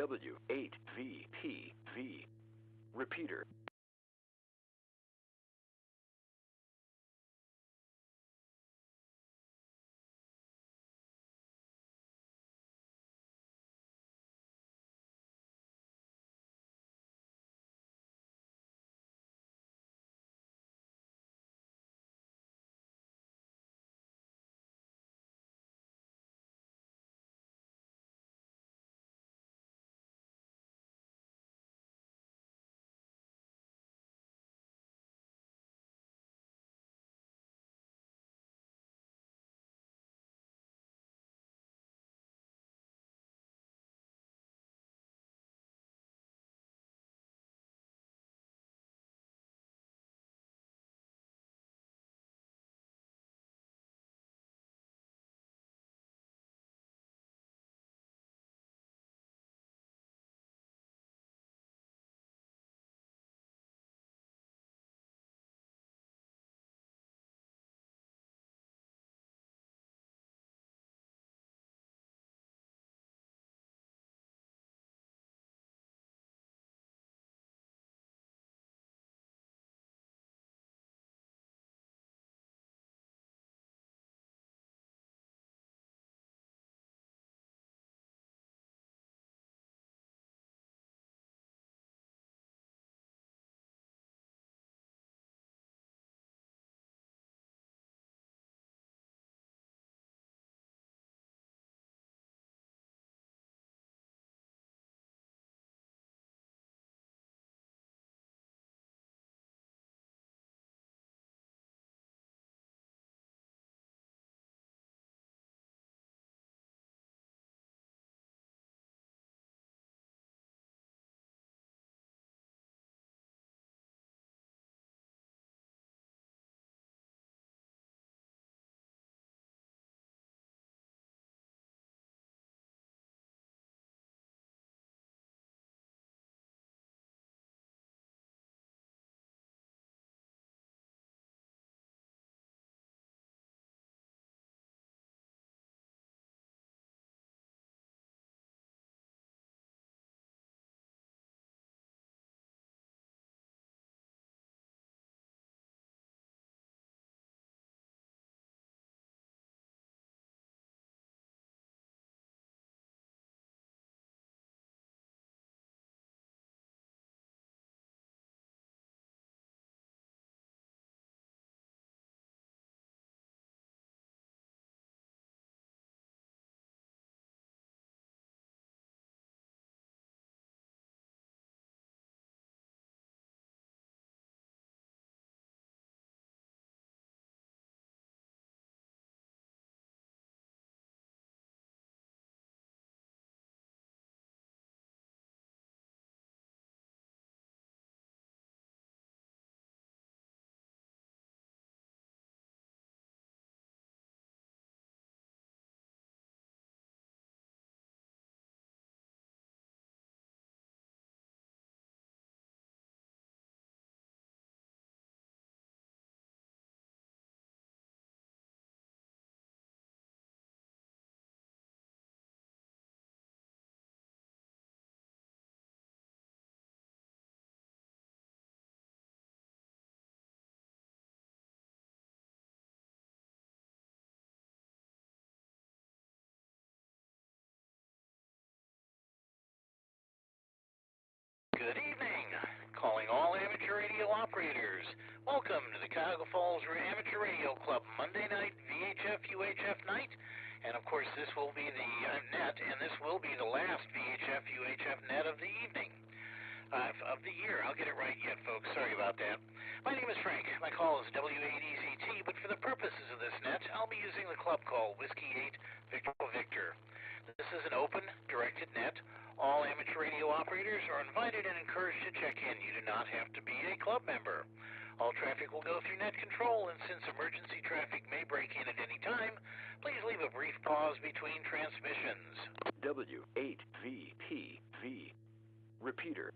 W8VPV. Repeater. Good evening. Calling all amateur radio operators. Welcome to the Cuyahoga Falls Amateur Radio Club Monday night VHF UHF night. And of course, this will be the net, and this will be the last VHF UHF net of the evening. Of the year. I'll get it right yet, folks. Sorry about that. My name is Frank. My call is W8EZT, but for the purposes of this net, I'll be using the club call Whiskey 8 Victor Victor. This is an open, directed net. All amateur radio operators are invited and encouraged to check in. You do not have to be a club member. All traffic will go through net control, and since emergency traffic may break in at any time, please leave a brief pause between transmissions. W8VPV. Repeater.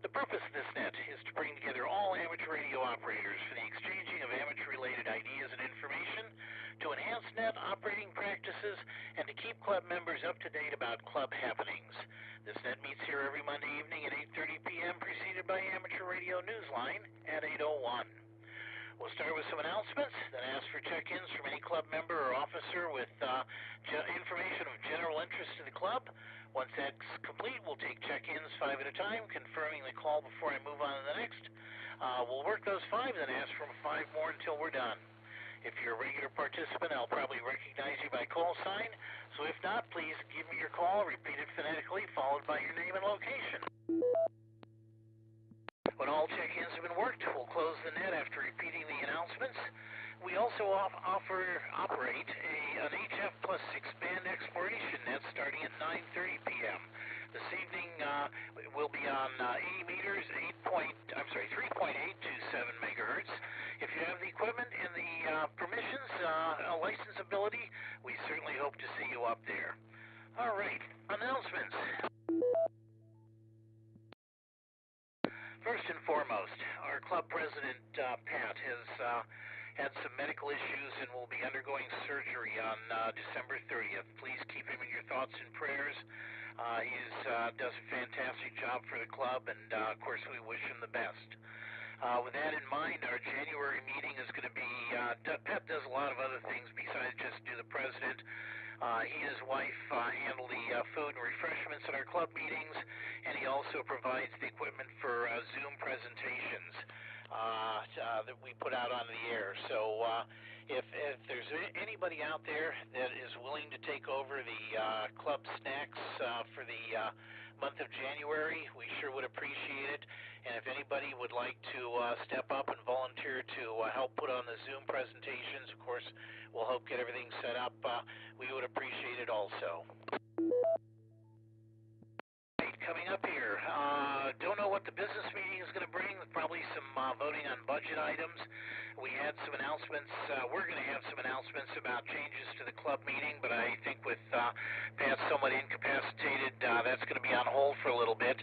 The purpose of this net is to bring together all amateur radio operators for the exchanging of amateur-related ideas and information, to enhance net operating practices, and to keep club members up to date about club happenings. This net meets here every Monday evening at 8:30 p.m., preceded by Amateur Radio Newsline at 8:01. We'll start with some announcements, then ask for check-ins from any club member or officer with information of general interest to the club. Once that's complete, we'll take check-ins 5 at a time, confirming the call before I move on to the next. We'll work those 5, then ask for 5 more until we're done. If you're a regular participant, I'll probably recognize you by call sign. So if not, please give me your call, repeat it phonetically, followed by your name and location. When all check-ins have been worked, we'll close the net after repeating the announcements. We also operate an HF plus 6-band exploration net starting at 9:30 p.m. This evening we'll be on 80 meters, 3.827 megahertz. If you have the equipment and the permissions, licensability, we certainly hope to see you up there. All right, announcements. First and foremost, our club president, Pat, has had some medical issues and will be undergoing surgery on December 30th. Please keep him in your thoughts and prayers. He does a fantastic job for the club, and of course we wish him the best. With that in mind, our January meeting is going to be, Pat does a lot of other things besides just do the president. He and his wife handle the food and refreshments at our club meetings, and he also provides the equipment for Zoom presentations that we put out on the air. So if there's anybody out there that is willing to take over the club snacks for the month of January, we sure would appreciate it. And if anybody would like to step up and volunteer to help put on the Zoom presentations, of course, we'll help get everything set up. We would appreciate it also. Coming up here, don't know what the business meeting is going to bring. Probably some voting on budget items. We had some announcements. We're going to have some announcements about changes to the club meeting, but I think with Pat somewhat incapacitated, that's going to be on hold for a little bit.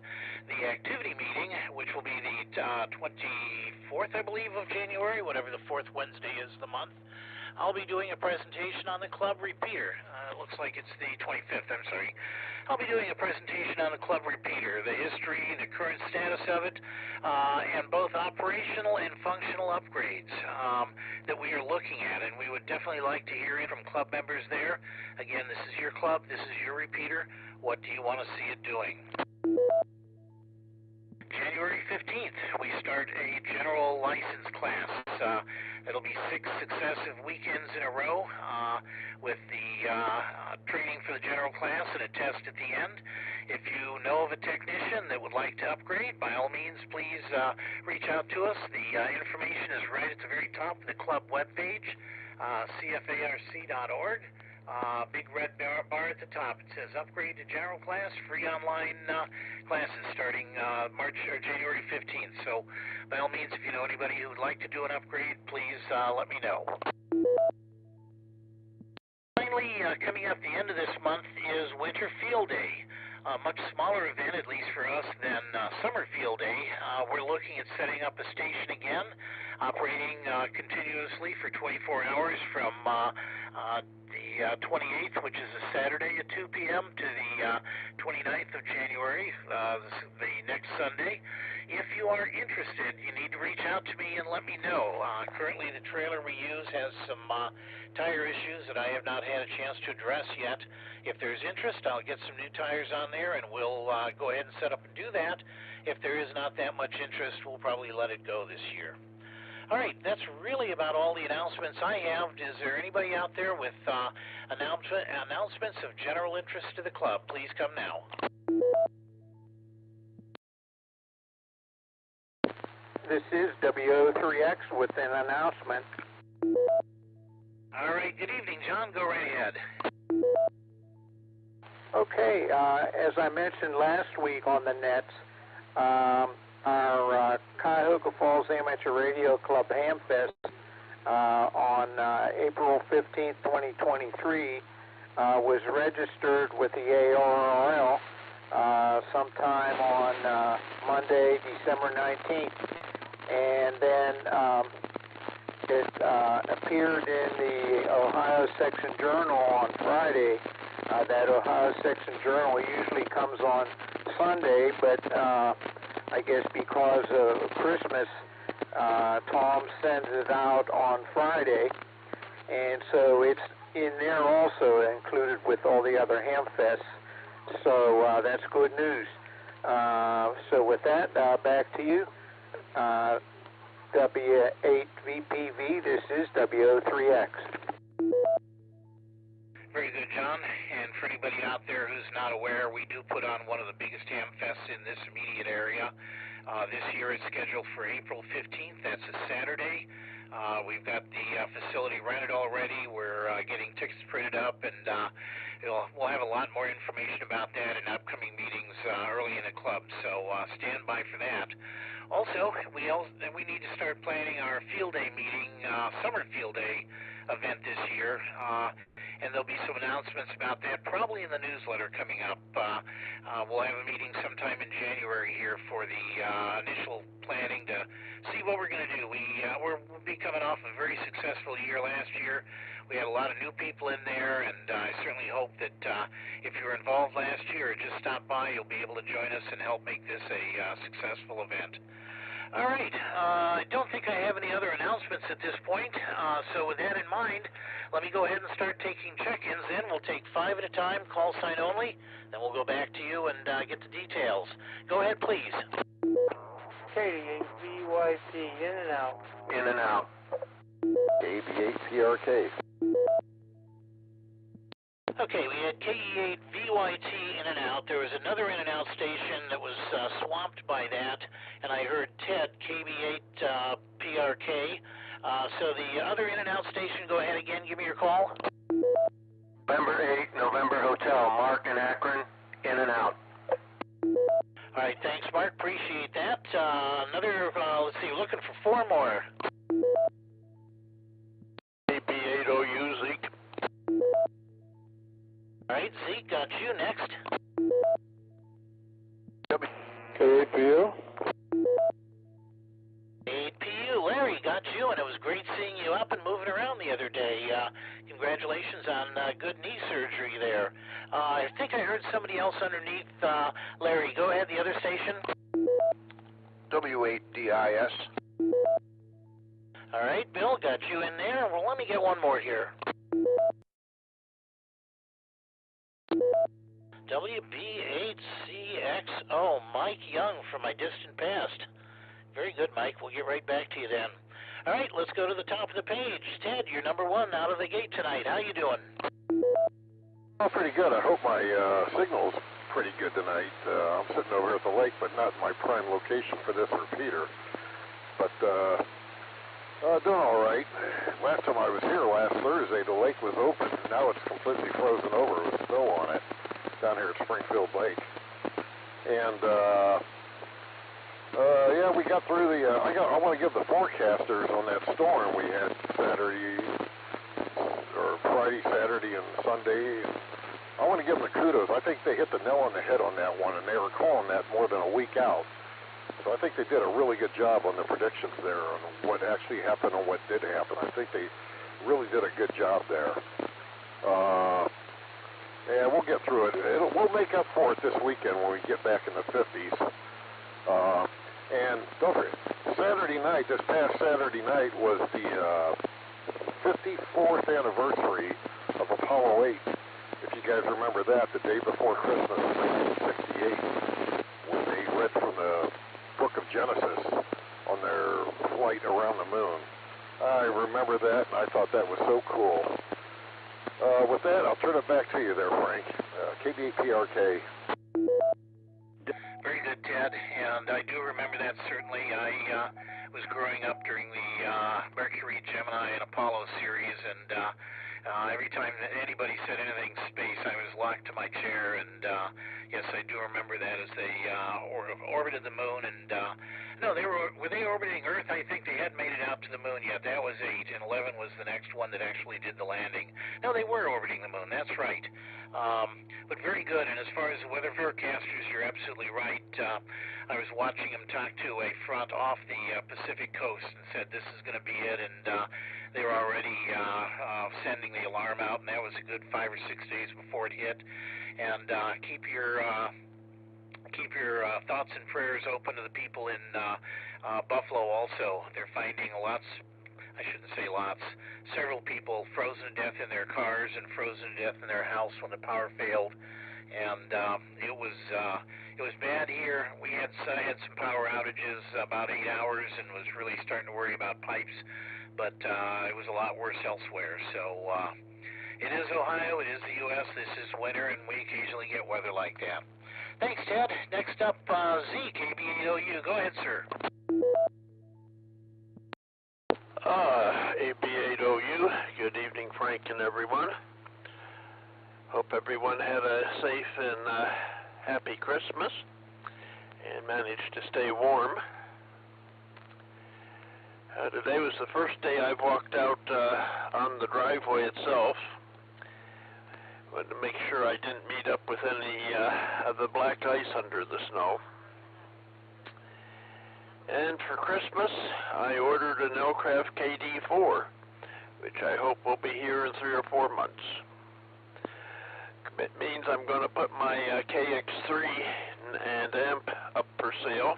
The activity meeting, which will be the 24th, I believe, of January, whatever the 4th Wednesday is of the month, I'll be doing a presentation on the club repeater. It looks like it's the 25th, I'm sorry. I'll be doing a presentation on the club repeater, the history and the current status of it, and both operational and functional upgrades that we are looking at. And we would definitely like to hear from club members there. Again, this is your club, this is your repeater. What do you want to see it doing? January 15th, we start a general license class. It'll be 6 successive weekends in a row with the training for the general class and a test at the end. If you know of a technician that would like to upgrade, by all means, please reach out to us. The information is right at the very top of the club webpage, CFARC.org. Big red bar at the top. It says upgrade to general class, free online classes starting January 15th. So by all means, if you know anybody who would like to do an upgrade, please let me know. Finally, coming up the end of this month is Winter Field Day. A much smaller event, at least for us, than Summer Field Day. We're looking at setting up a station again, operating continuously for 24 hours from the 28th, which is a Saturday at 2 p.m., to the 29th of January, the next Sunday. If you are interested, you need to reach out to me and let me know. Currently, the trailer we use has some tire issues that I have not had a chance to address yet. If there's interest, I'll get some new tires on there, and we'll go ahead and set up and do that. If there is not that much interest, we'll probably let it go this year. All right, that's really about all the announcements I have. Is there anybody out there with announcements of general interest to the club? Please come now. This is WO3X with an announcement. All right, good evening, John. Go right ahead. Okay, as I mentioned last week on the nets, our Cuyahoga Falls Amateur Radio Club Hamfest on April 15th, 2023 was registered with the ARRL sometime on Monday, December 19th. And then it appeared in the Ohio Section Journal on Friday. That Ohio Section Journal usually comes on Sunday, but I guess because of Christmas, Tom sends it out on Friday, and so it's in there also, included with all the other ham fests. So that's good news. So with that, back to you. W8VPV, this is W03X. Very good, John. And for anybody out there who's not aware, we do put on one of the biggest ham fests in this immediate area. This year it's scheduled for April 15th. That's a Saturday. We've got the facility rented already. We're getting tickets printed up, and we'll have a lot more information about that in upcoming meetings early in the club. So stand by for that. Also, we need to start planning our field day meeting, summer field day event this year, and there'll be some announcements about that probably in the newsletter coming up. We'll have a meeting sometime in January here for the initial planning to see what we're going to do. We'll be coming off a very successful year last year. We had a lot of new people in there, and I certainly hope that if you were involved last year or just stopped by, you'll be able to join us and help make this a successful event. All right, I don't think I have any other announcements at this point, so with that in mind, let me go ahead and start taking check-ins in. We'll take 5 at a time, call sign only, then we'll go back to you and get the details. Go ahead, please. Katie, VYT, in and out. In and out. KB8PRK. Okay, we had KE8 VYT in and out. There was another in and out station that was swamped by that, and I heard Ted, KB8 PRK. So the other in and out station, go ahead again, give me your call. November 8, November Hotel, Mark in Akron, in and out. All right, thanks, Mark. Appreciate that. Let's see, looking for 4 more. AP8OU, Zeke. All right, Zeke, got you next. KAPU. 8PU, Larry, got you, and it was great seeing you up and moving around the other day. Congratulations on good knee surgery there. I think I heard somebody else underneath. Larry, go ahead, the other station. W8DIS. All right, Bill, got you in there. Well, let me get one more here. WB8CXO, Mike Young from my distant past. Very good, Mike. We'll get right back to you then. All right, let's go to the top of the page. Ted, you're number 1 out of the gate tonight. How you doing? Oh, pretty good. I hope my signal's pretty good tonight. I'm sitting over here at the lake, but not my prime location for this repeater. But doing all right. Last time I was here, last Thursday, the lake was open. Now it's completely frozen over with snow on it down here at Springfield Lake. And yeah, we got through the. I want to give the forecasters on that storm we had Saturday, or Friday, Saturday, and Sunday. I want to give them the kudos. I think they hit the nail on the head on that one, and they were calling that more than a week out. So I think they did a really good job on the predictions there on what actually happened and what did happen. I think they really did a good job there. And we'll get through it. We'll make up for it this weekend when we get back in the 50s. And don't forget, Saturday night, this past Saturday night was the 54th anniversary of Apollo 8. If you guys remember that, the day before Christmas of 1968, when they read from the Book of Genesis on their flight around the moon. I remember that, and I thought that was so cool. With that, I'll turn it back to you there, Frank. KBPRK. Very good, Ted, and I do remember that certainly. I was growing up during the Mercury, Gemini, and Apollo series, and every time that anybody said anything space, I was locked to my chair, and yes, I do remember that as they orbited the moon, and no, were they orbiting Earth? I think they hadn't made it out to the moon yet. That was 8, and 11 was the next one that actually did the landing. No, they were orbiting the moon, that's right. But very good, and as far as the weather forecasters, you're absolutely right. I was watching them talk to a front off the Pacific coast and said this is going to be it, and they were already sending the alarm out, and that was a good 5 or 6 days before it hit. And keep your keep your thoughts and prayers open to the people in Buffalo also. They're finding I shouldn't say lots, several people frozen to death in their cars and frozen to death in their house when the power failed. And it was bad here. I had some power outages about 8 hours and was really starting to worry about pipes, but it was a lot worse elsewhere. So it is Ohio, it is the U.S., this is winter, and we occasionally get weather like that. Thanks, Ted. Next up, Z, KB8OU. Go ahead, sir. AB8OU, good evening, Frank and everyone. Hope everyone had a safe and happy Christmas and managed to stay warm. Today was the first day I've walked out on the driveway itself. Wanted to make sure I didn't meet up with any of the black ice under the snow. And for Christmas, I ordered an Elcraft KD4, which I hope will be here in 3 or 4 months. It means I'm going to put my KX3 and amp up for sale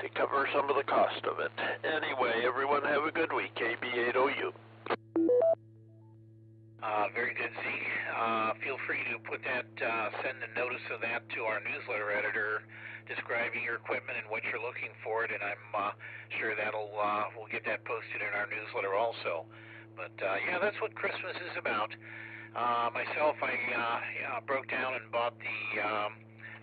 to cover some of the cost of it. Anyway, everyone have a good week. KB8OU. Very good, Z. Feel free to put that, send a notice of that to our newsletter editor describing your equipment and what you're looking for it, and I'm sure we'll get that posted in our newsletter also. But yeah, that's what Christmas is about. Myself, I broke down and bought the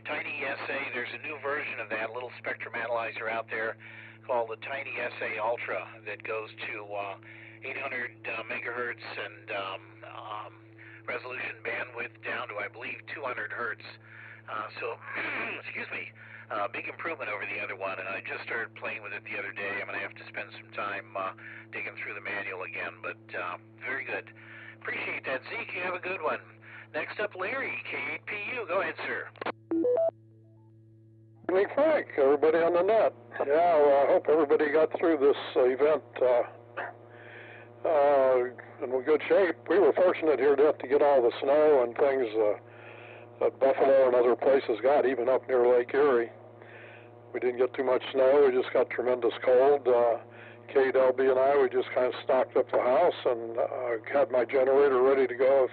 Tiny SA. There's a new version of that little spectrum analyzer out there called the Tiny SA Ultra that goes to 800 megahertz and resolution bandwidth down to, I believe, 200 hertz. So, excuse me, big improvement over the other one, and I just started playing with it the other day. I'm going to have to spend some time digging through the manual again, but very good. Appreciate that, Zeke. You have a good one. Next up, Larry, K8PU. Go ahead, sir. Hey, Frank, everybody on the net. Yeah, well, I hope everybody got through this event in good shape. We were fortunate here to get all the snow and things that Buffalo and other places got, even up near Lake Erie. We didn't get too much snow. We just got tremendous cold. Kate, LB, and I, we just kind of stocked up the house and had my generator ready to go if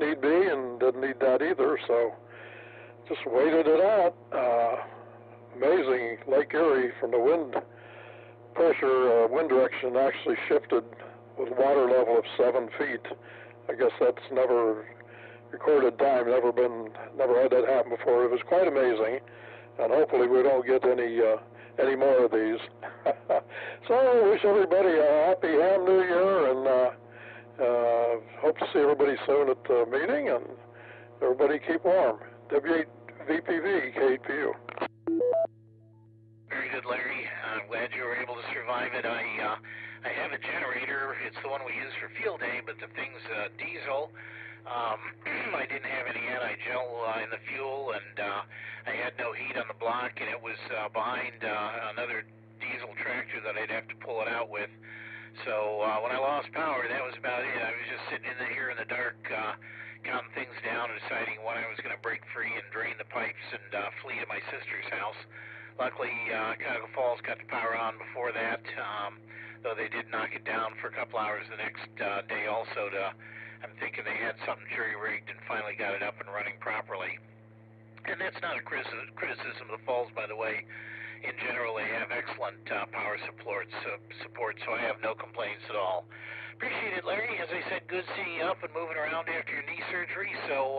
need be, and didn't need that either, so just waited it out. Amazing, Lake Erie, from the wind pressure, wind direction actually shifted with water level of 7 feet. I guess that's never recorded time, never had that happen before. It was quite amazing, and hopefully we don't get any more of these. So I wish everybody a happy Ham New Year, and hope to see everybody soon at the meeting, and everybody keep warm. W8VPV, K8PU. Very good, Larry. I'm glad you were able to survive it. I have a generator. It's the one we use for field day, but the thing's diesel. I didn't have any anti-gel in the fuel, and I had no heat on the block, and it was behind another diesel tractor that I'd have to pull it out with. So when I lost power, that was about it. I was just sitting here in the dark, counting things down and deciding when I was going to break free and drain the pipes and flee to my sister's house. Luckily, Cuyahoga Falls got the power on before that, though they did knock it down for a couple hours the next day also I'm thinking they had something jury-rigged and finally got it up and running properly. And that's not a criticism of the Falls, by the way. In general, they have excellent power support, so I have no complaints at all. Appreciate it, Larry. As I said, good seeing you up and moving around after your knee surgery, so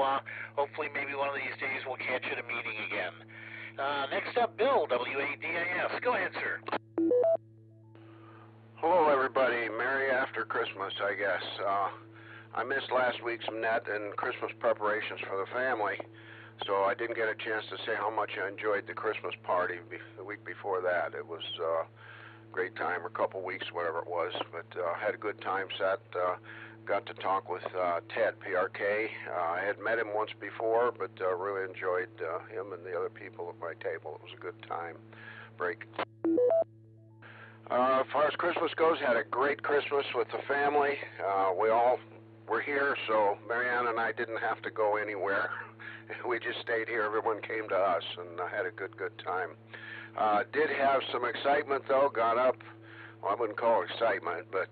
hopefully maybe one of these days we'll catch you at a meeting again. Next up, Bill, WADIS. Go ahead, sir. Hello, everybody. Merry after Christmas, I guess. I missed last week's net and Christmas preparations for the family, so I didn't get a chance to say how much I enjoyed the Christmas party the week before that. It was a great time, or a couple weeks, whatever it was, but had a good time set. Got to talk with Ted, PRK. I had met him once before, but really enjoyed him and the other people at my table. It was a good time. Break. As far as Christmas goes, had a great Christmas with the family. We all were here, so Marianne and I didn't have to go anywhere we just stayed here. Everyone came to us and had a good time. Did have some excitement, though. Got up, well, I wouldn't call it excitement, but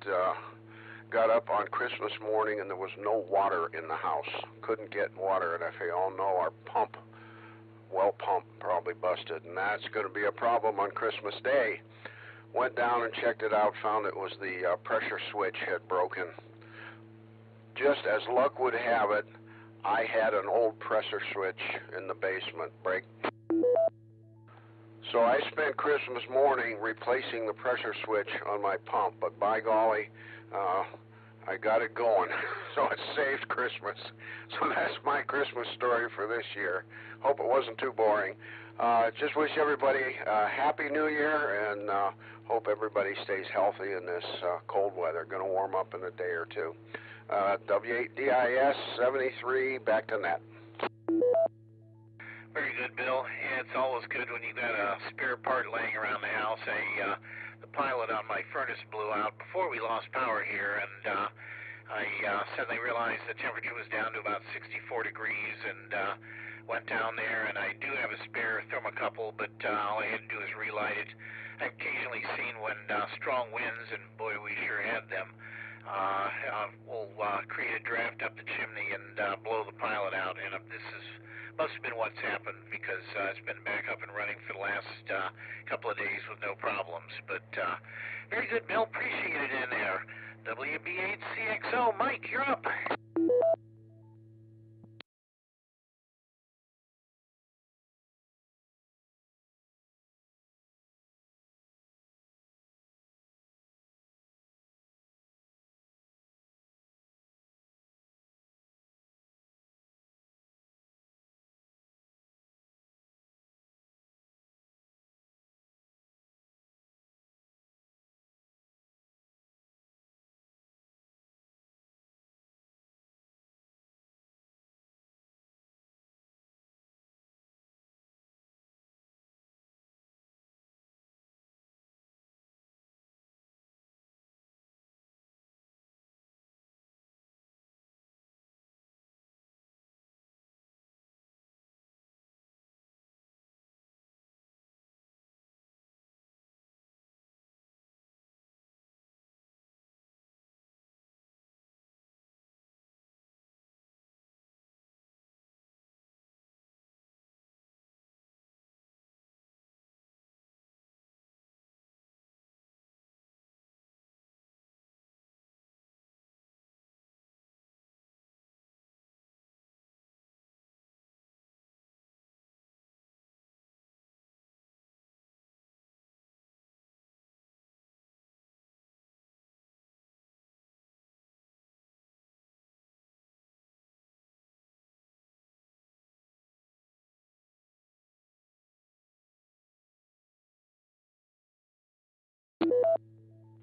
got up on Christmas morning and there was no water in the house. Couldn't get water, and I figured, oh no, our well pump probably busted, and that's going to be a problem on Christmas Day. Went down and checked it out, found it was the pressure switch had broken. Just as luck would have it, I had an old pressure switch in the basement break. So I spent Christmas morning replacing the pressure switch on my pump, but by golly, I got it going. So it saved Christmas. So that's my Christmas story for this year. Hope it wasn't too boring. Just wish everybody a Happy New Year, and hope everybody stays healthy in this cold weather. Going to warm up in a day or two. W8DIS 73, back to net. Very good, Bill. Yeah, it's always good when you got a spare part laying around the house. The pilot on my furnace blew out before we lost power here, and I suddenly realized the temperature was down to about 64 degrees, and went down there, and I do have a spare thermocouple, but all I had to do is relight it. I've occasionally seen when strong winds, and boy, we sure had them, will create a draft up the chimney and blow the pilot out, and must have been what's happened, because it's been back up and running for the last couple of days with no problems. But very good, Bill. Appreciate it in there. WB8CXO, Mike, you're up.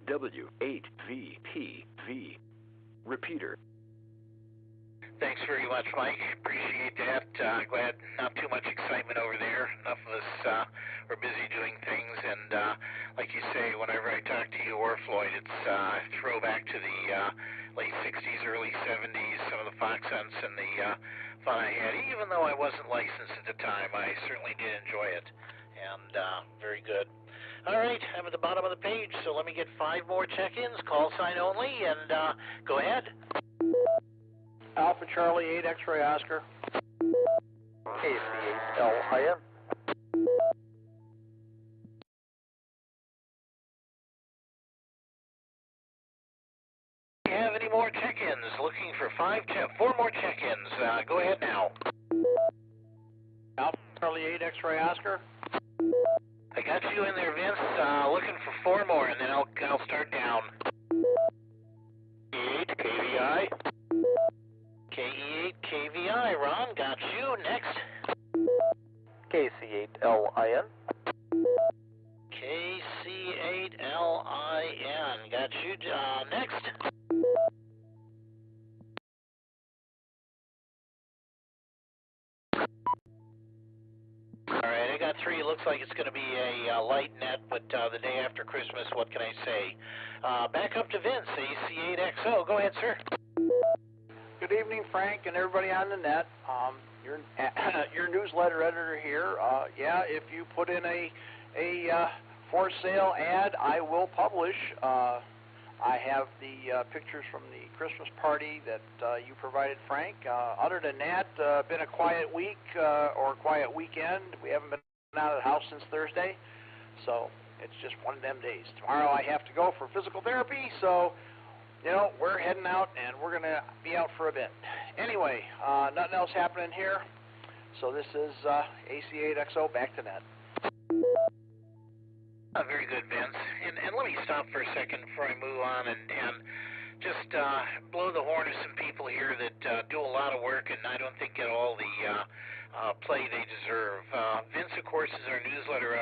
W8VPV. Repeater. Thanks very much, Mike. Appreciate that. Glad not too much excitement over there. Enough of us are busy doing things, and like you say, whenever I talk to you or Floyd, it's throwback to the late 60s, early 70s, some of the fox hunts and the fun I had. Even though I wasn't licensed at the time, I certainly did enjoy it, and very good. All right, I'm at the bottom of the page, so let me get 5 more check-ins, call sign only, and go ahead. Alpha Charlie 8 X-ray Oscar. KC8LIN. Do you have any more check-ins? Looking for 4 more check-ins. Go ahead now. Alpha Charlie 8 X-ray Oscar. I got you in there, Vince. Looking for 4 more, and then I'll start down. 8 KVI. KE8 KVI. Ron, got you. Next. KC8LIN. KC8LIN. Got you. Next. All right, I got 3. Looks like it's going to be a light net, but the day after Christmas, what can I say? Back up to Vince, AC8XO. Go ahead, sir. Good evening, Frank, and everybody on the net. Your newsletter editor here. Yeah, if you put in a for sale ad, I will publish. I have the pictures from the Christmas party that you provided, Frank. Other than that, been a quiet week or quiet weekend. We haven't been out of the house since Thursday, so it's just one of them days. Tomorrow I have to go for physical therapy, so we're heading out, and we're going to be out for a bit. Anyway, nothing else happening here. So this is AC8XO, back to net. Very good, Vince. And let me stop for a second before I move on and just blow the horn of some people here that do a lot of work and I don't think get all the play they deserve. Vince, of course, is our newsletter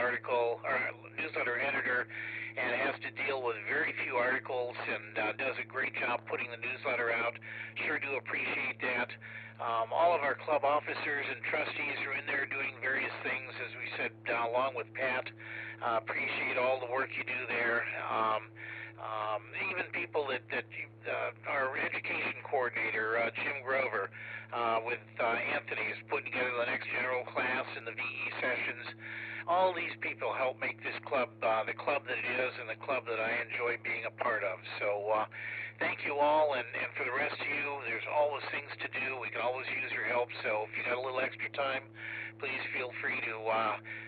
editor and has to deal with very few articles and does a great job putting the newsletter out. Sure do appreciate that. All of our club officers and trustees are in there doing various things, as we said, along with Pat. Appreciate all the work you do there. Even people that our education coordinator, Jim Grover, with Anthony, is putting together the next general class and the VE sessions. All these people help make this club the club that it is and the club that I enjoy being a part of. So thank you all, and for the rest of you, there's always things to do. We can always use your help, so if you got a little extra time, please feel free to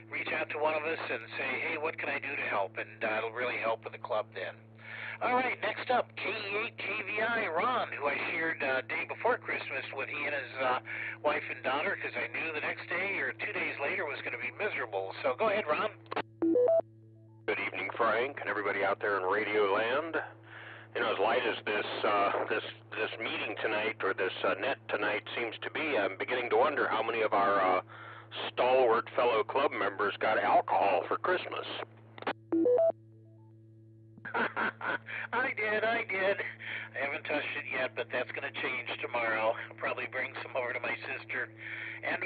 reach out to one of us and say, hey, what can I do to help? And it'll really help with the club then. All right, next up, KE8KVI Ron, who I shared day before Christmas with he and his wife and daughter, because I knew the next day or 2 days later was going to be miserable. So go ahead, Ron. Good evening, Frank, and everybody out there in Radio Land. As light as this meeting tonight, or this net tonight seems to be, I'm beginning to wonder how many of our stalwart fellow club members got alcohol for Christmas. I did. I haven't touched it yet, but that's going to change tomorrow. I'll probably bring some over to my sister,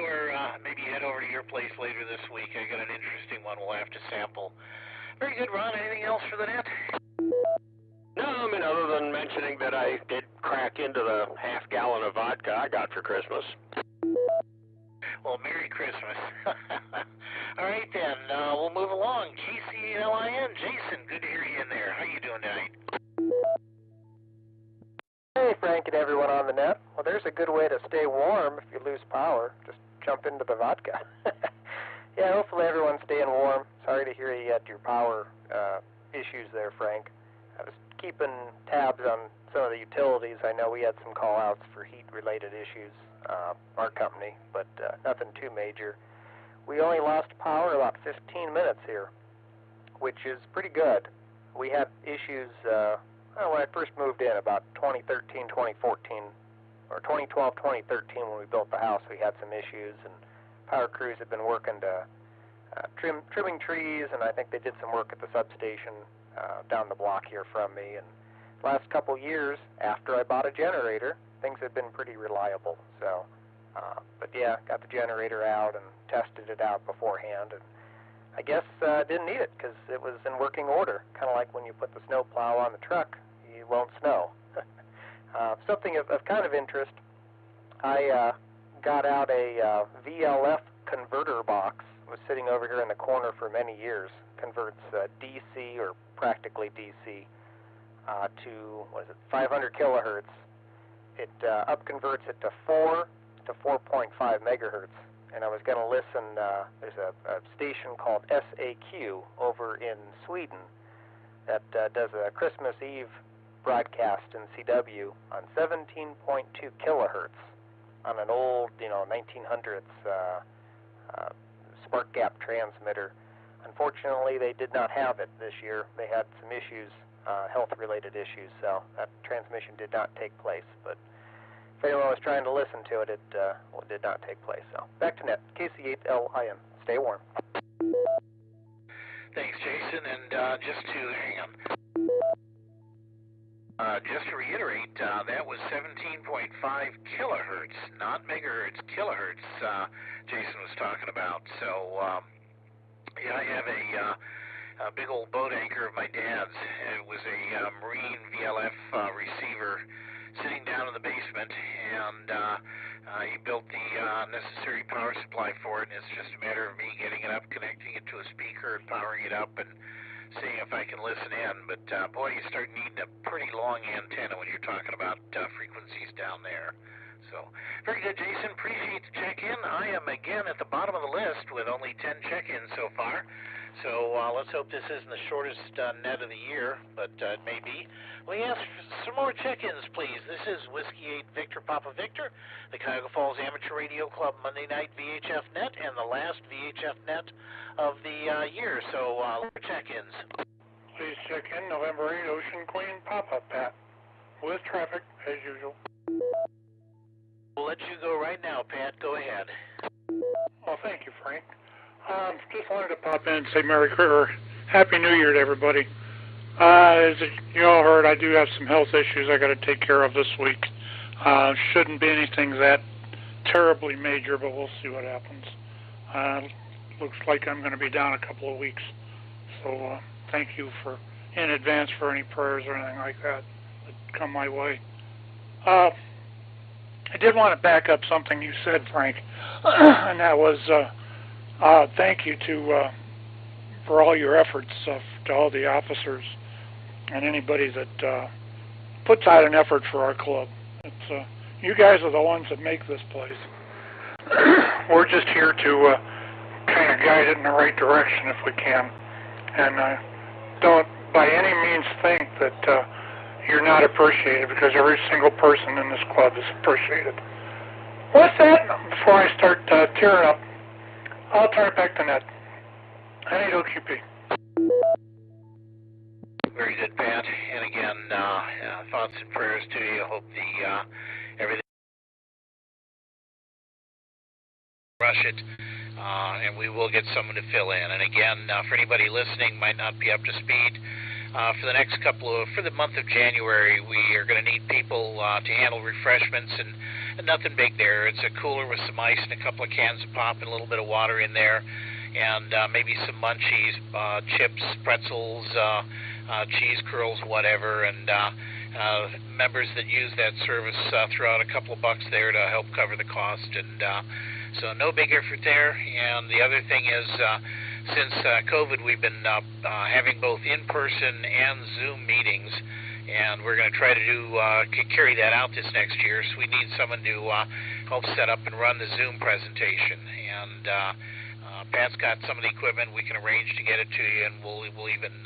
or maybe head over to your place later this week. I got an interesting one we'll have to sample. Very good, Ron. Anything else for the net? No, other than mentioning that I did crack into the half-gallon of vodka I got for Christmas. Well, Merry Christmas. All right, then. We'll move along. GCLIN. Jason, good to hear you in there. How you doing tonight? Hey, Frank and everyone on the net. Well, there's a good way to stay warm if you lose power. Just jump into the vodka. Yeah, hopefully everyone's staying warm. Sorry to hear you had your power issues there, Frank. I was keeping tabs on some of the utilities. I know we had some call-outs for heat-related issues, our company, but nothing too major. We only lost power about 15 minutes here, which is pretty good. We had issues when I first moved in, about 2013, 2014, or 2012, 2013, when we built the house. We had some issues, and power crews had been working to trimming trees, and I think they did some work at the substation down the block here from me. And last couple years, after I bought a generator, things have been pretty reliable. So, but yeah, got the generator out and tested it out beforehand, and I guess didn't need it because it was in working order. Kind of like when you put the snow plow on the truck, you won't snow. Something of kind of interest, I got out a VLF converter box. It was sitting over here in the corner for many years. Converts DC, or practically DC, to, 500 kilohertz. It upconverts it to 4 to 4.5 megahertz. And I was going to listen, there's a station called SAQ over in Sweden that does a Christmas Eve broadcast in CW on 17.2 kilohertz on an old, 1900s spark gap transmitter. Unfortunately, they did not have it this year. They had some issues, health-related issues, so that transmission did not take place. But if anyone was trying to listen to it, it did not take place. So back to net, KC8LIN. Stay warm. Thanks, Jason. And just to reiterate, that was 17.5 kilohertz, not megahertz, kilohertz. Jason was talking about. So yeah, I have a big old boat anchor of my dad's. It was a Marine VLF receiver. sitting down in the basement, and he built the necessary power supply for it, and it's just a matter of me getting it up, connecting it to a speaker, and powering it up, and seeing if I can listen in. But boy, you start needing a pretty long antenna when you're talking about frequencies down there. So, very good, Jason. Appreciate the check-in. I am again at the bottom of the list with only 10 check-ins so far. So let's hope this isn't the shortest net of the year, but it may be. We ask for some more check-ins, please. This is Whiskey 8 Victor Papa Victor, the Cuyahoga Falls Amateur Radio Club Monday night VHF net, and the last VHF net of the year. So check-ins. Please check in November 8 Ocean Queen Papa Pat, with traffic as usual. We'll let you go right now, Pat. Go ahead. Well, thank you, Frank. Just wanted to pop in and say Happy New Year to everybody. As you all heard, I do have some health issues I got to take care of this week. Shouldn't be anything that terribly major, but we'll see what happens. Looks like I'm going to be down a couple of weeks. So thank you in advance for any prayers or anything like that come my way. I did want to back up something you said, Frank, and that was thank you for all your efforts, to all the officers and anybody that puts out an effort for our club. It's you guys are the ones that make this place. We're just here to kind of guide it in the right direction if we can, and don't by any means think that you're not appreciated, because every single person in this club is appreciated. With that, before I start tearing up, I'll turn it back to Ned. Hey, OQP. Very good, Pat. And again, thoughts and prayers to you. Hope everything rush it, and we will get someone to fill in. And again, for anybody listening, might not be up to speed. For the next for the month of January, we are going to need people to handle refreshments, and nothing big there. It's a cooler with some ice and a couple of cans of pop and a little bit of water in there, and maybe some munchies, chips, pretzels, cheese curls, whatever, and members that use that service throw out a couple of bucks there to help cover the cost, and so no big effort there. And the other thing is, since COVID, we've been having both in-person and Zoom meetings, and we're going to try to carry that out this next year. So we need someone to help set up and run the Zoom presentation. And Pat's got some of the equipment. We can arrange to get it to you, and we'll even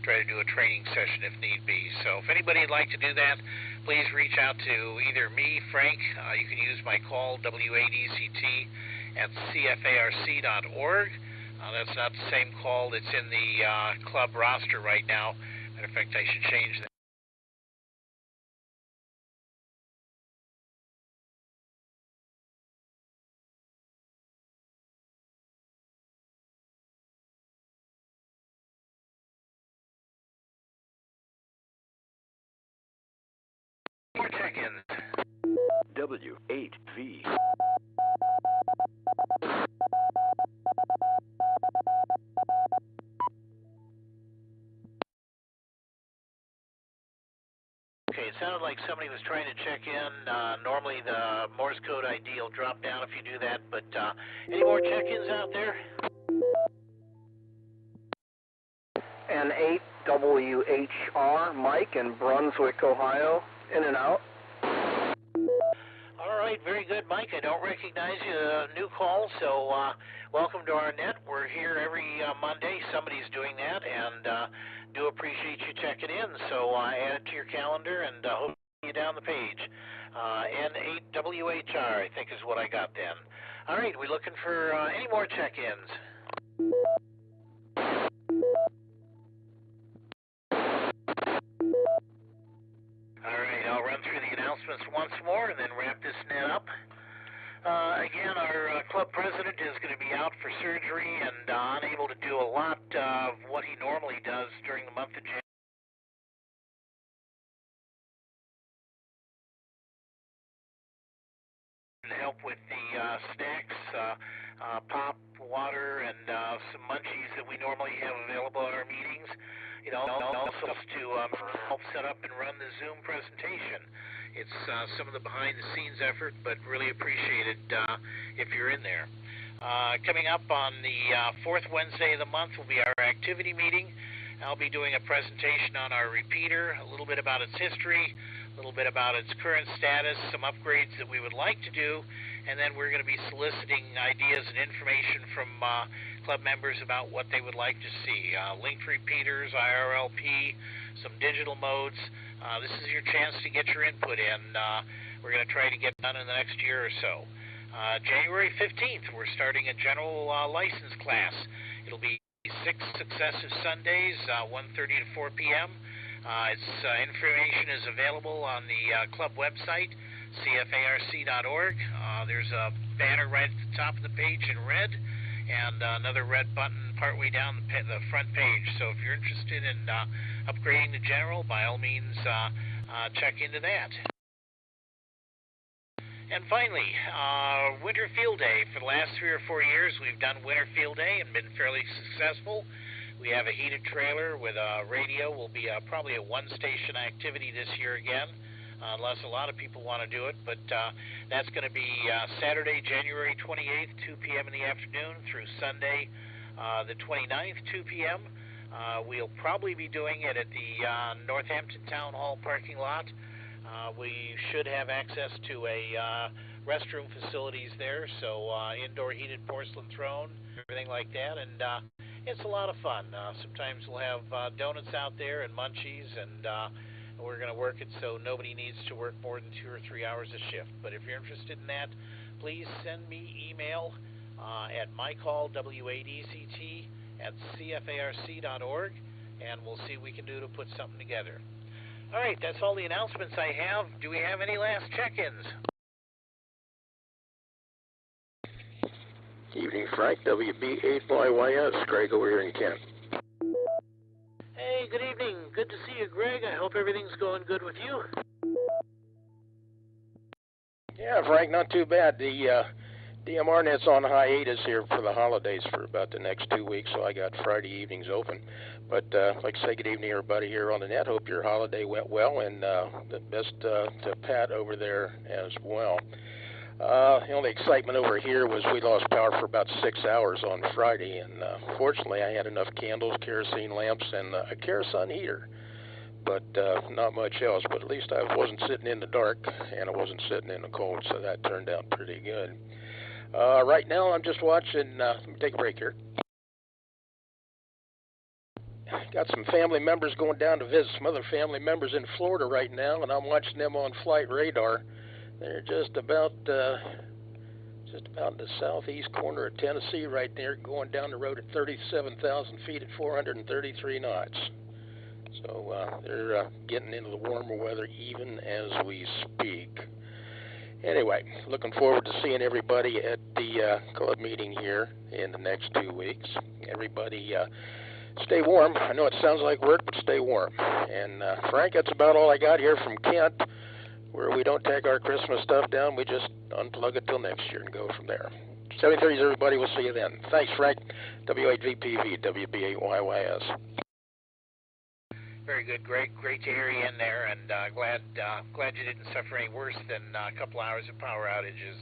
try to do a training session if need be. So if anybody would like to do that, please reach out to either me, Frank. You can use my call, WADCT at CFARC.org. That's not the same call that's in the club roster right now. Matter of fact, I should change that. More check-ins. W8V. Okay, it sounded like somebody was trying to check in. Normally the Morse code ID will drop down if you do that, but any more check-ins out there? N8WHR, Mike in Brunswick, Ohio, in and out. All right, very good, Mike. I don't recognize you, new call, so welcome to our net. We're here every Monday. Somebody's doing that, and do appreciate you checking in. So add it to your calendar, and hope to see you down the page. N8WHR, I think, is what I got then. All right, we looking for any more check-ins? All right, I'll run through the announcements once more and then wrap this net up. Again, our club president is going to be out for surgery and unable to do a lot of what he normally does during the month of January. To help with the snacks, pop, water, and some munchies that we normally have available at our meetings. You know, also to help set up and run the Zoom presentation. It's some of the behind-the-scenes effort, but really appreciated if you're in there. Coming up on the fourth Wednesday of the month will be our activity meeting. I'll be doing a presentation on our repeater, a little bit about its history, a little bit about its current status, some upgrades that we would like to do, and then we're going to be soliciting ideas and information from club members about what they would like to see. Linked repeaters, IRLP, some digital modes. This is your chance to get your input in. We're going to try to get done in the next year or so. January 15th, we're starting a general license class. It'll be 6 successive Sundays, 1:30 to 4 p.m. Its information is available on the club website, CFARC.org. There's a banner right at the top of the page in red, and another red button partway down the front page. So if you're interested in upgrading to general, by all means, check into that. And finally, Winter Field Day. For the last 3 or 4 years, we've done Winter Field Day and been fairly successful. We have a heated trailer with a radio. Will be probably a one-station activity this year again, unless a lot of people want to do it. But that's going to be Saturday, January 28th, 2 p.m. in the afternoon through Sunday, the 29th, 2 p.m. We'll probably be doing it at the Northampton Town Hall parking lot. We should have access to a restroom facilities there, so indoor heated porcelain throne, everything like that, and it's a lot of fun. Sometimes we'll have donuts out there and munchies, and we're going to work it so nobody needs to work more than 2 or 3 hours a shift. But if you're interested in that, please send me email at mycall, WADCT, at CFARC.org, and we'll see what we can do to put something together. All right, that's all the announcements I have. Do we have any last check-ins? Evening, Frank. WB8YYS. Greg over here in Kent. Hey, good evening. Good to see you, Greg. I hope everything's going good with you. Yeah, Frank, not too bad. The DMRNet's on hiatus here for the holidays for about the next 2 weeks, so I got Friday evenings open. But I'd like to say good evening, everybody here on the net. Hope your holiday went well, and the best to Pat over there as well. The only excitement over here was we lost power for about 6 hours on Friday, and fortunately I had enough candles, kerosene lamps, and a kerosene heater. But not much else. But at least I wasn't sitting in the dark, and I wasn't sitting in the cold, so that turned out pretty good. Right now I'm just watching, let me take a break here. Got some family members going down to visit some other family members in Florida right now, and I'm watching them on flight radar. They're just about in the southeast corner of Tennessee right there, going down the road at 37,000 feet at 433 knots. So they're getting into the warmer weather even as we speak. Anyway, looking forward to seeing everybody at the club meeting here in the next 2 weeks. Everybody stay warm. I know it sounds like work, but stay warm. And Frank, that's about all I got here from Kent, where we don't take our Christmas stuff down. We just unplug it till next year and go from there. 7:30, everybody. We'll see you then. Thanks, Frank. W8VPV, WB8YYS. Very good, Greg. Great to hear you in there, and glad you didn't suffer any worse than a couple hours of power outages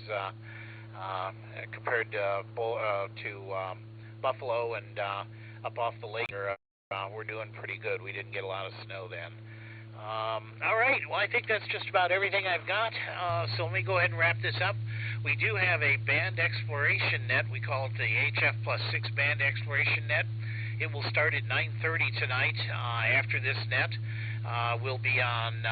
compared to Buffalo and up off the lake. We're doing pretty good. We didn't get a lot of snow then. All right. Well, I think that's just about everything I've got. So let me go ahead and wrap this up. We do have a band exploration net. We call it the HF+6 band exploration net. It will start at 9:30 tonight. After this net, we'll be on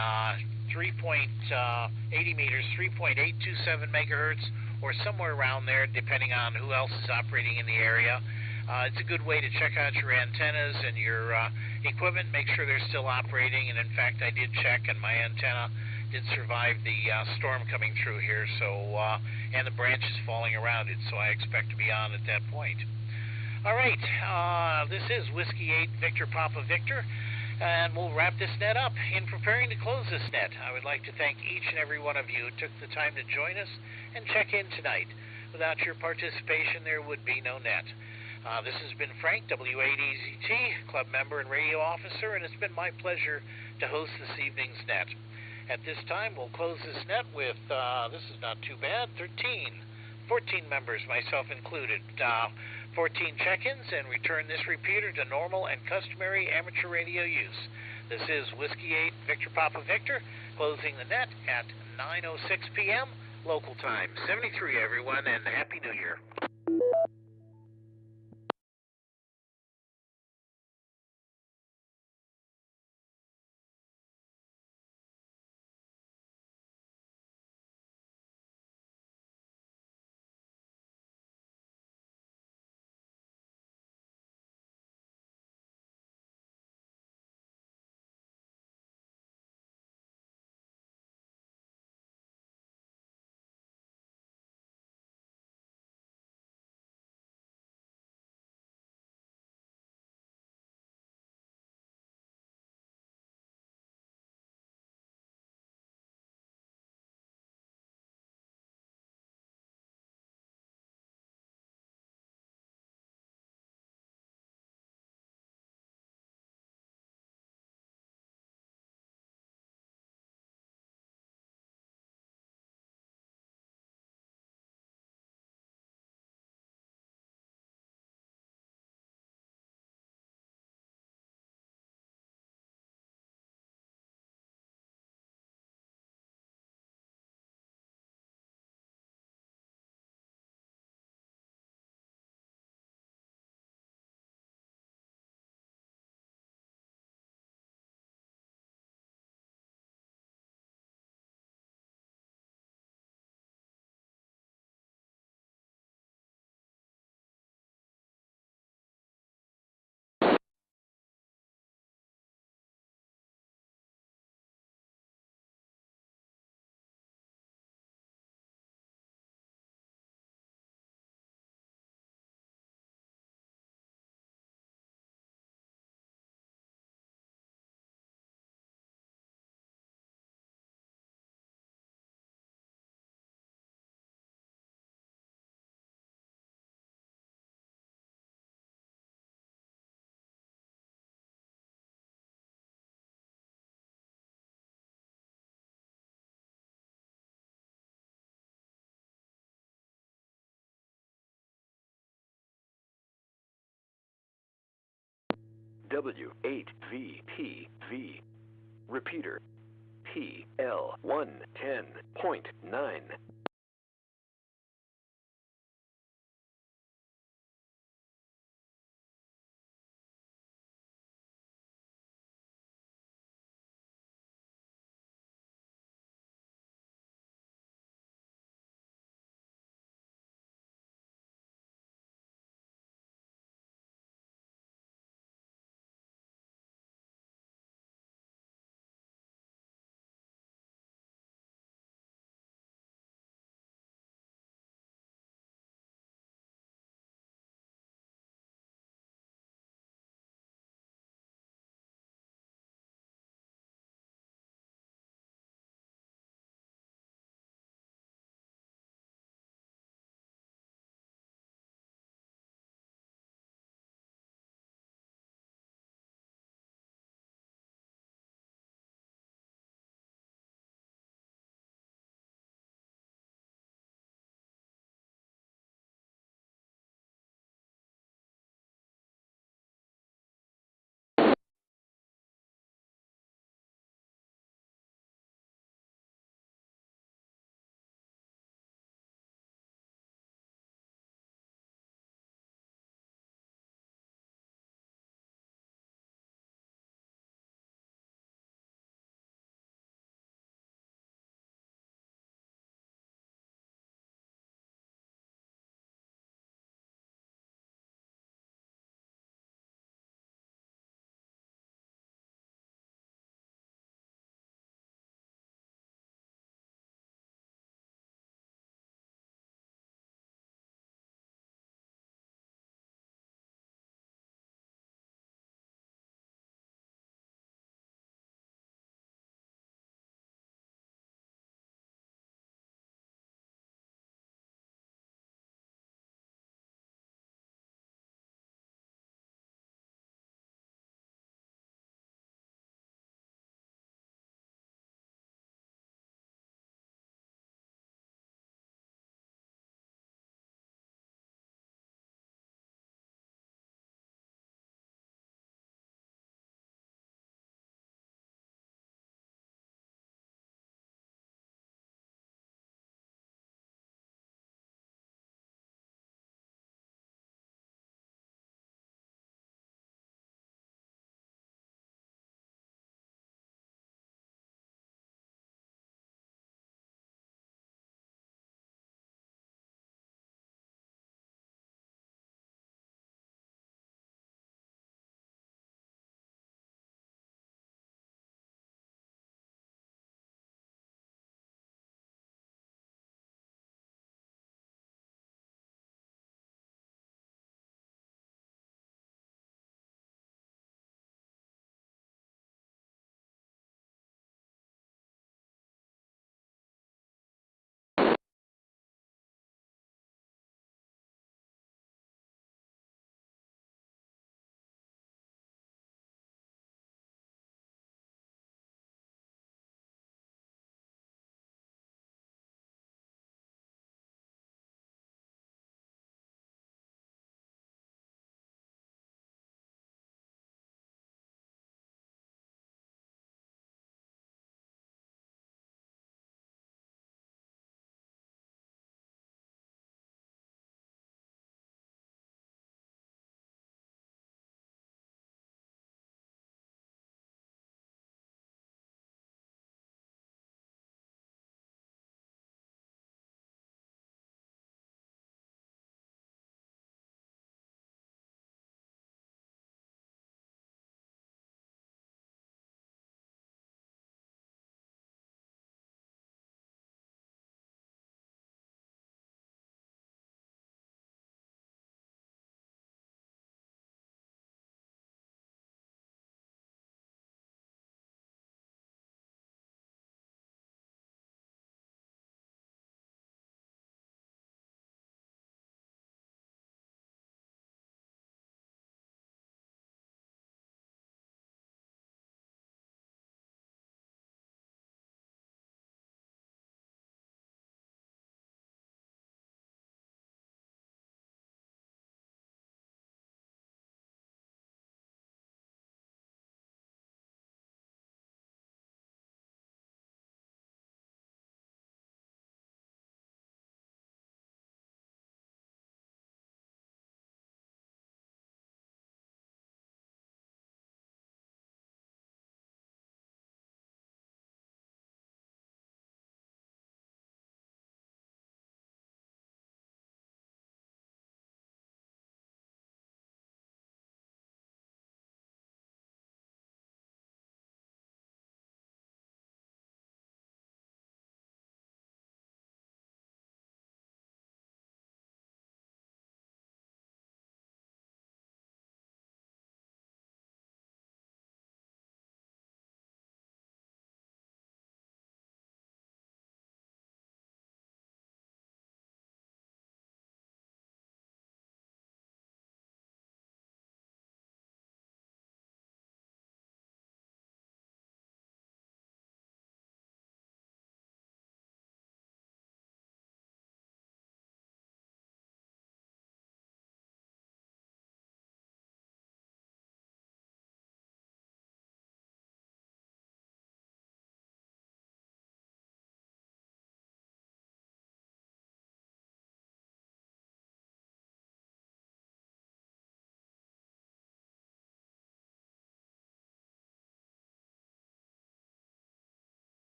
3.80 meters, 3.827 megahertz, or somewhere around there, depending on who else is operating in the area. It's a good way to check out your antennas and your equipment, make sure they're still operating. And in fact, I did check, and my antenna did survive the storm coming through here. So, and the branches falling around it. So I expect to be on at that point. All right, this is Whiskey 8 Victor Papa Victor, and we'll wrap this net up. In preparing to close this net, I would like to thank each and every one of you who took the time to join us and check in tonight. Without your participation, there would be no net. This has been Frank, W8EZT, club member and radio officer, and it's been my pleasure to host this evening's net. At this time, we'll close this net with, this is not too bad, 14 members, myself included, 14 check-ins, and return this repeater to normal and customary amateur radio use. This is Whiskey 8 Victor Papa Victor, closing the net at 9:06 p.m. local time. 73, everyone, and Happy New Year. W8VPV. Repeater PL110.9.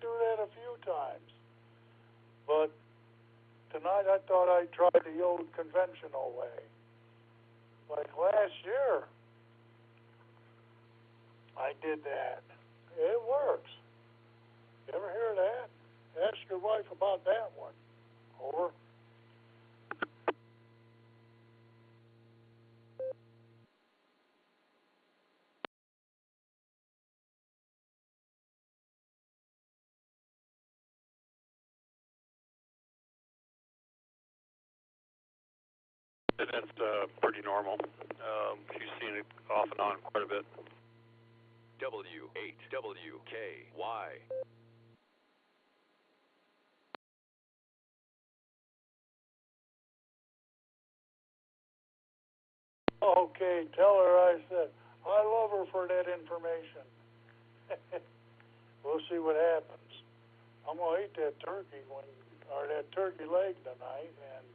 do that a few times. But tonight I thought I'd try the old conventional way. Like last year, I did that. It works. You ever hear that? Ask your wife about that one. Over. That's pretty normal. She's seen it off and on quite a bit. W8WKY. Okay, tell her I said I love her for that information. We'll see what happens. I'm gonna eat that turkey that turkey leg tonight, and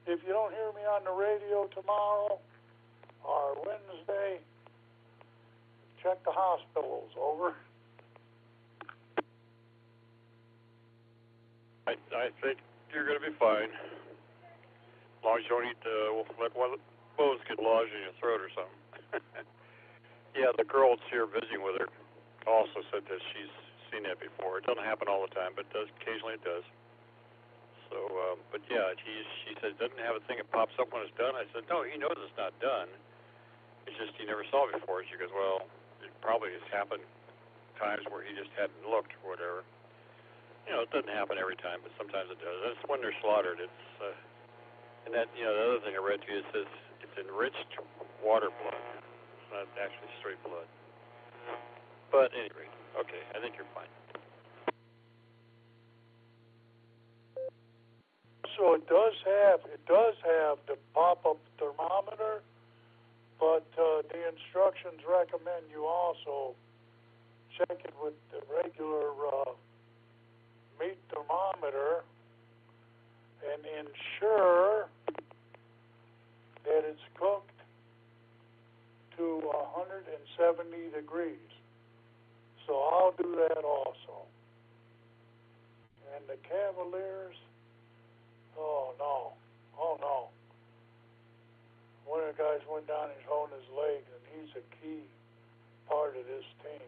if you don't hear me on the radio tomorrow or Wednesday, check the hospitals. Over. I think you're going to be fine. As long as you don't eat, let one of the bones get lodged in your throat or something. Yeah, the girl that's here visiting with her also said that she's seen that before. It doesn't happen all the time, but occasionally it does. So, but yeah, she said it doesn't have a thing that pops up when it's done. I said, no, he knows it's not done. It's just he never saw it before. She goes, well, it probably has happened times where he just hadn't looked or whatever. You know, it doesn't happen every time, but sometimes it does. That's when they're slaughtered. It's and that, you know, the other thing I read to you, it says it's enriched water blood. It's not actually straight blood. But anyway, okay, I think you're fine. So it does have the pop-up thermometer, but the instructions recommend you also check it with the regular meat thermometer and ensure that it's cooked to 170 degrees. So I'll do that also. And the Cavaliers, oh no. One of the guys went down and honed his leg, and he's a key part of this team.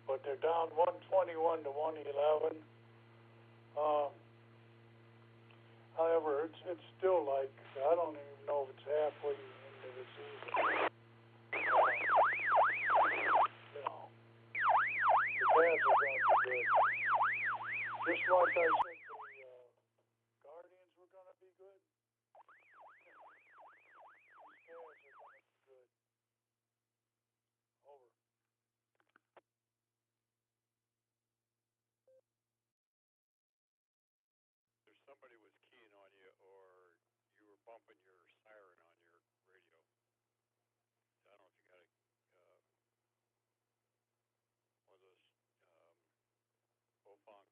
But they're down 121 to 111. However, it's still like, I don't even know if it's halfway into the season. You know, the Cavs are going to be good. Just like I said, the Guardians were going to be good. These Cavs are going to be good. Over. If somebody was keying on you or you were bumping your siren on your radio, I don't know if you got one of those Bofang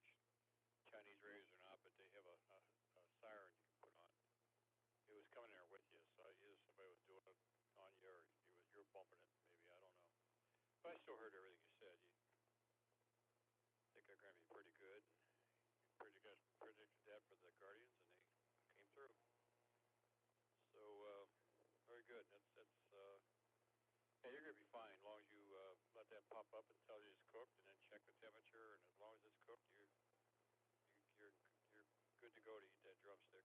Chinese radios or not, but they have a siren you can put on. It was coming there with you, so either somebody was doing it on you or you were bumping it, maybe, I don't know. But I still heard everything you said. You think they're going to be pretty good. You predicted that for the Guardians, and they came through. So, very good. Yeah, you're going to be fine as long as you let that pop up and tell you it's cooked, and then check the temperature, and as long as it's cooked, you're good to go to eat that drumstick.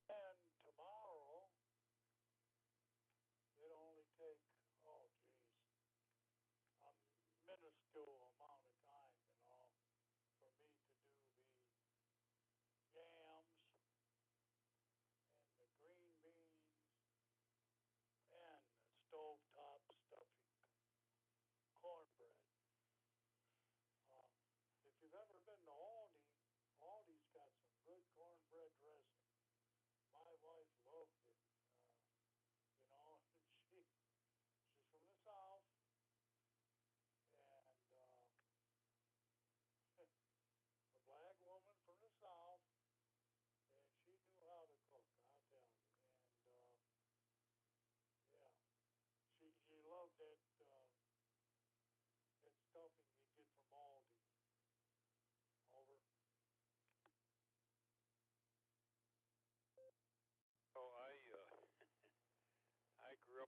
And tomorrow, it'll only take, a minuscule amount of time, for me to do the yams and the green beans and the stovetop stuffing cornbread. If you've ever been to Aldi's got some good cornbread dressing. My wife loved it, and she's from the South, and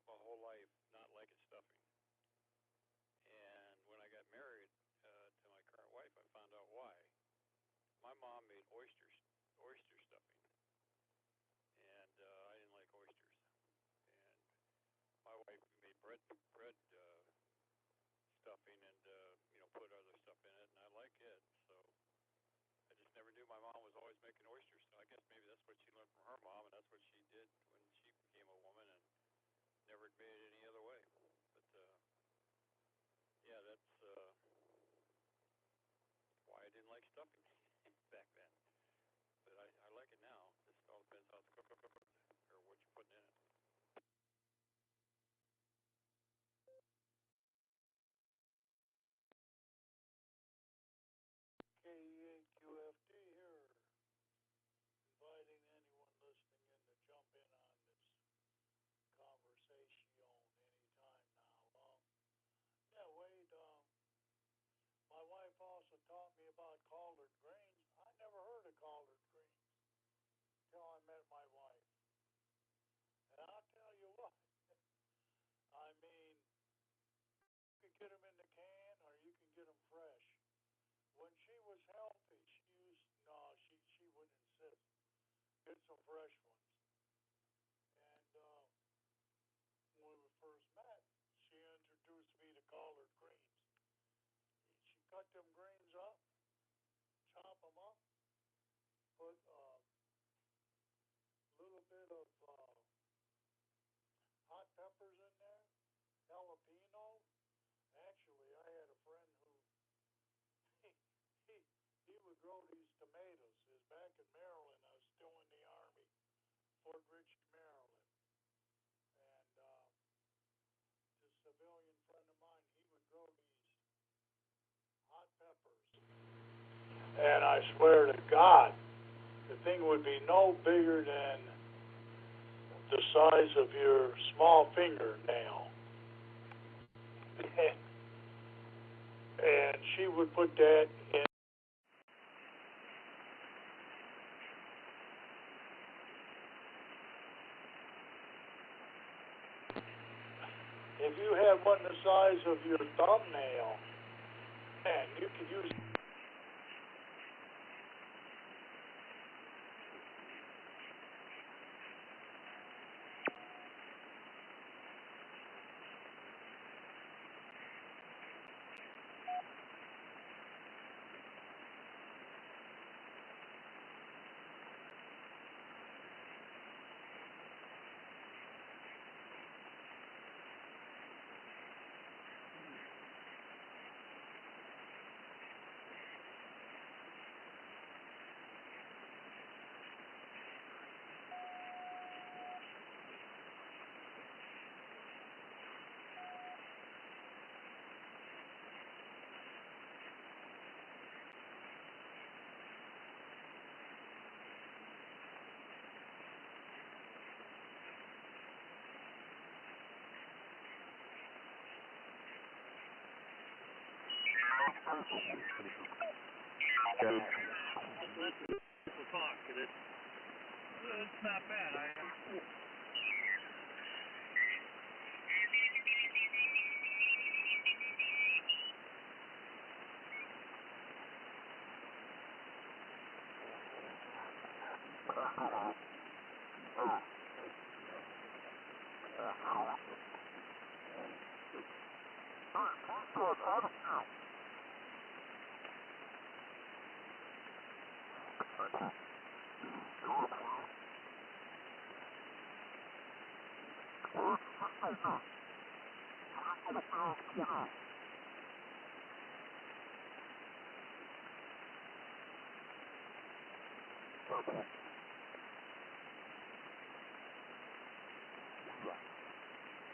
my whole life not liking stuffing. And when I got married to my current wife, I found out why. My mom made oyster stuffing, and I didn't like oysters. And my wife made bread stuffing, and put other stuff in it, and I like it. So I just never knew my mom was always making oysters. So I guess maybe that's what she learned from her mom, and that's what she did when she became a woman, and never made it any other way. But yeah, that's why I didn't like stuffing back then. But I like it now. Just all depends how it's cooked or what you're putting in it. KENQFD here, inviting anyone listening in to jump in on this conversation anytime now. Yeah, Wade, my wife also taught me about collard greens. I never heard of collard greens until I met my wife. And I'll tell you what, I mean, you can get them in the can or you can get them fresh. When she was healthy, she would insist, get some fresh ones. And when we first met, she introduced me to collard greens. She cut them greens up, chop them up, put a little bit of hot peppers in there, jalapeno. Actually, I had a friend who he would grow these tomatoes. It was back in Maryland. I was still in the Army, Fort Ritchie, Maryland. And this civilian friend of mine, he would grow these hot peppers. And I swear to God, the thing would be no bigger than the size of your small fingernail. And she would put that in. If you had one the size of your thumbnail, man, you could use. It's not bad.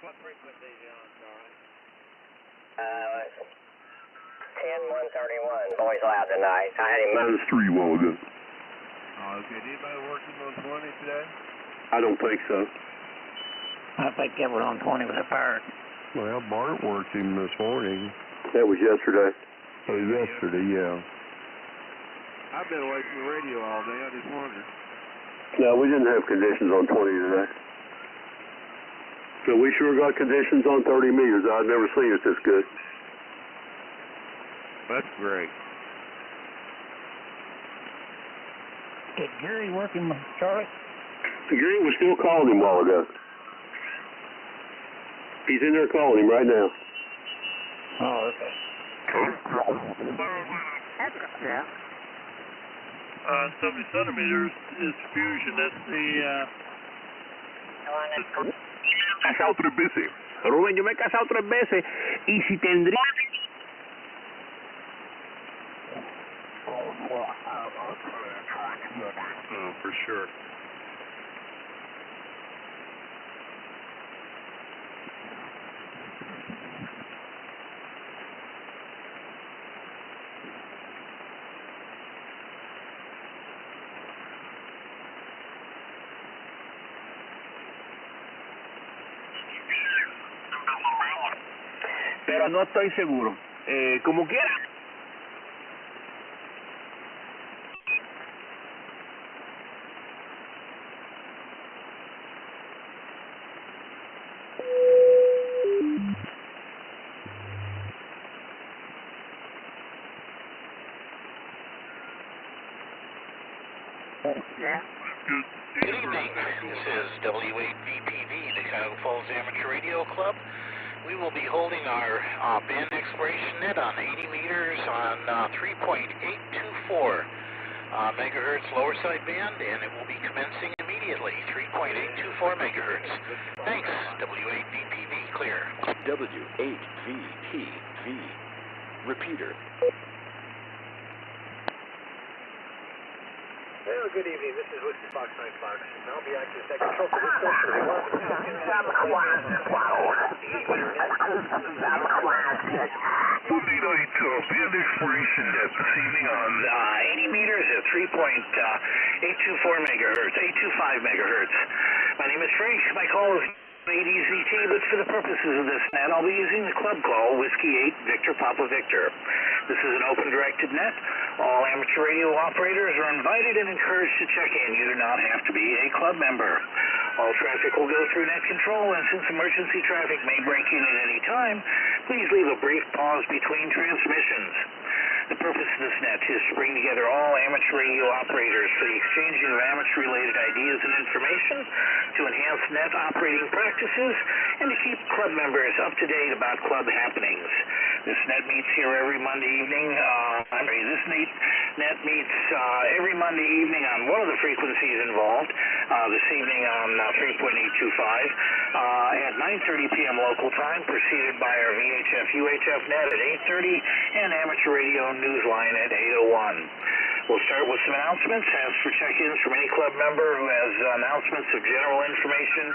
What frequency is you on, Charlie? 10-131, boys loud tonight. I had him moved. That's 3 while ago. Oh, okay. Did anybody working on 20 today? I don't think so. I think it was on 20 with a fire. Well, Bart worked him this morning. That was yesterday. Oh, yesterday, yeah. I've been away from the radio all day. I just wondered. No, we didn't have conditions on 20 today. So we sure got conditions on 30 meters. I've never seen it this good. That's great. Is Gary working, Charlie? Gary was still calling him a while ago. He's in there calling him right now. Oh, okay. Yeah. 70 centimeters is fusion. That's the... Casado 3 veces. Rubén, yo me he casado 3 veces. Y si tendría... Oh, for sure. Pero no estoy seguro. Como quiera. Good evening. This is W8VPV, the Cuyahoga Falls Amateur Radio Club. We will be holding our band exploration net on 80 meters on 3.824 megahertz lower side band, and it will be commencing immediately, 3.824 megahertz. Thanks, W8VPV, clear. W8VPV. Repeater. Well, good evening. This is Whiskey Fox 9 Fox, and I'll be acting as control for this session. Monday night band exploration net this evening on 80 meters at 3.824 megahertz, 825 megahertz. My name is Frank. My call is 8EZT, but for the purposes of this net, I'll be using the club call, Whiskey 8, Victor Papa Victor. This is an open-directed net. All amateur radio operators are invited and encouraged to check in. You do not have to be a club member. All traffic will go through net control, and since emergency traffic may break in at any time, please leave a brief pause between transmissions. The purpose of this net is to bring together all amateur radio operators for the exchanging of amateur-related ideas and information, to enhance net operating practices, and to keep club members up to date about club happenings. This net meets here every Monday evening. This net meets every Monday evening on one of the frequencies involved. This evening on 3.825 at 9:30 p.m. local time, preceded by our VHF UHF net at 8:30 and amateur radio newsline at 8:01. We'll start with some announcements. Ask for check-ins from any club member who has announcements of general information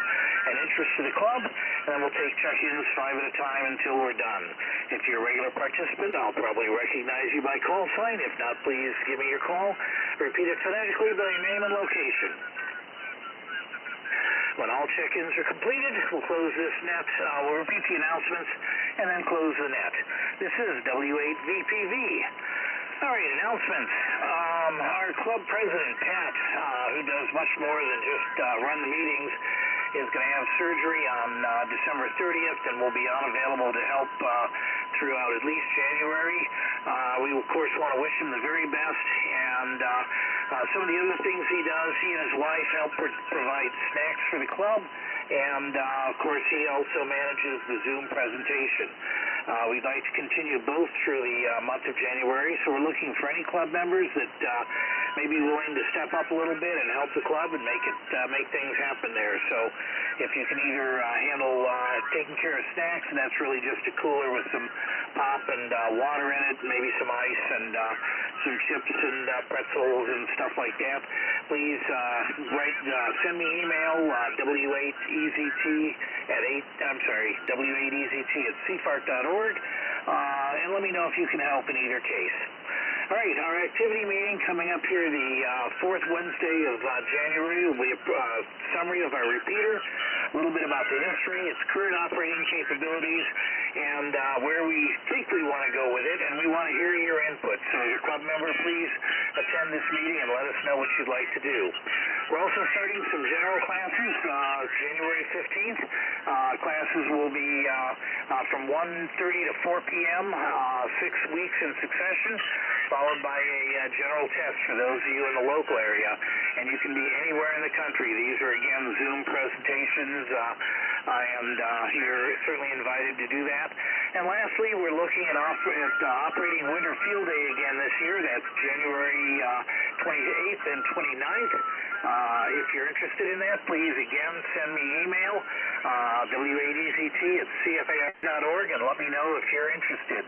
and interest to the club, and then we'll take check-ins 5 at a time until we're done. If you're a regular participant, I'll probably recognize you by call sign. If not, please give me your call. Repeat it phonetically by your name and location. When all check-ins are completed, we'll close this net. We'll repeat the announcements and then close the net. This is W8VPV. All right, announcements. Our club president, Pat, who does much more than just run the meetings, is going to have surgery on December 30th and will be unavailable to help throughout at least January. We, of course, want to wish him the very best, and some of the other things he does, he and his wife help provide snacks for the club, and, of course, he also manages the Zoom presentation. We'd like to continue both through the month of January, so we're looking for any club members that may be willing to step up a little bit and help the club and make things happen there. So if you can either handle taking care of snacks, and that's really just a cooler with some pop and water in it, maybe some ice and some chips and pretzels and stuff like that, please send me an email, W8EZT at CFARC.org, and let me know if you can help in either case. All right, our activity meeting coming up here the fourth Wednesday of January will be a summary of our repeater, a little bit about the history, its current operating capabilities, and where we think we want to go with it, and we want to hear your input. So as a club member, please attend this meeting and let us know what you'd like to do. We're also starting some general classes January 15th. Classes will be from 1:30 to 4 p.m., 6 weeks in succession, followed by a general test for those of you in the local area. And you can be anywhere in the country. These are, again, Zoom presentations, and you're certainly invited to do that. And lastly, we're looking at operating Winter Field Day again this year. That's January 28th and 29th. If you're interested in that, please, again, send me email, wadzt@cfarc.org, and let me know if you're interested.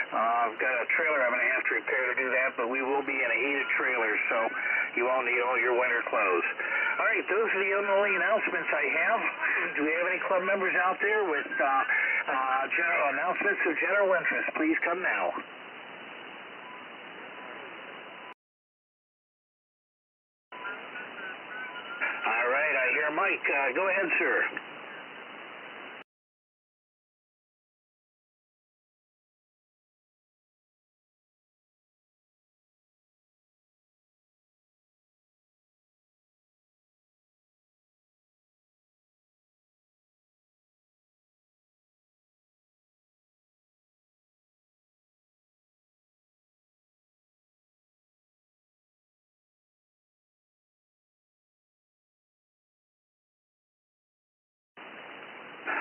I've got a trailer I'm going to have to repair to do that, but we will be in a heated trailer, so you won't need all your winter clothes. All right, those are the only announcements I have. Do we have any club members out there with general announcements of general interest? Please come now. All right, I hear Mike. Go ahead, sir.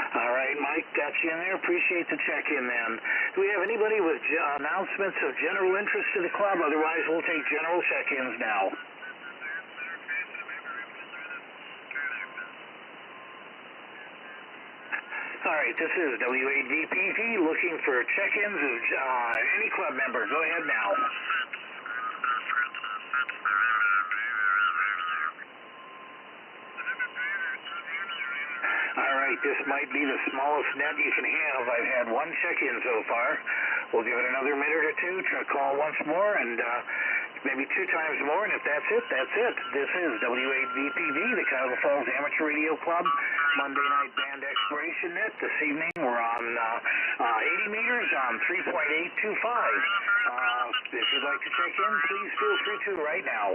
All right, Mike, got you in there. Appreciate the check-in then. Do we have anybody with announcements of general interest to the club? Otherwise, we'll take general check-ins now. All right, this is WADPV looking for check-ins of any club member. Go ahead now. All right, this might be the smallest net you can have. I've had one check-in so far. We'll give it another minute or two, try to call once more, and maybe 2 times more, and if that's it, that's it. This is WADPV, the Cuyahoga Falls Amateur Radio Club, Monday night band exploration net. This evening we're on 80 meters on 3.825. If you'd like to check in, please feel free to right now.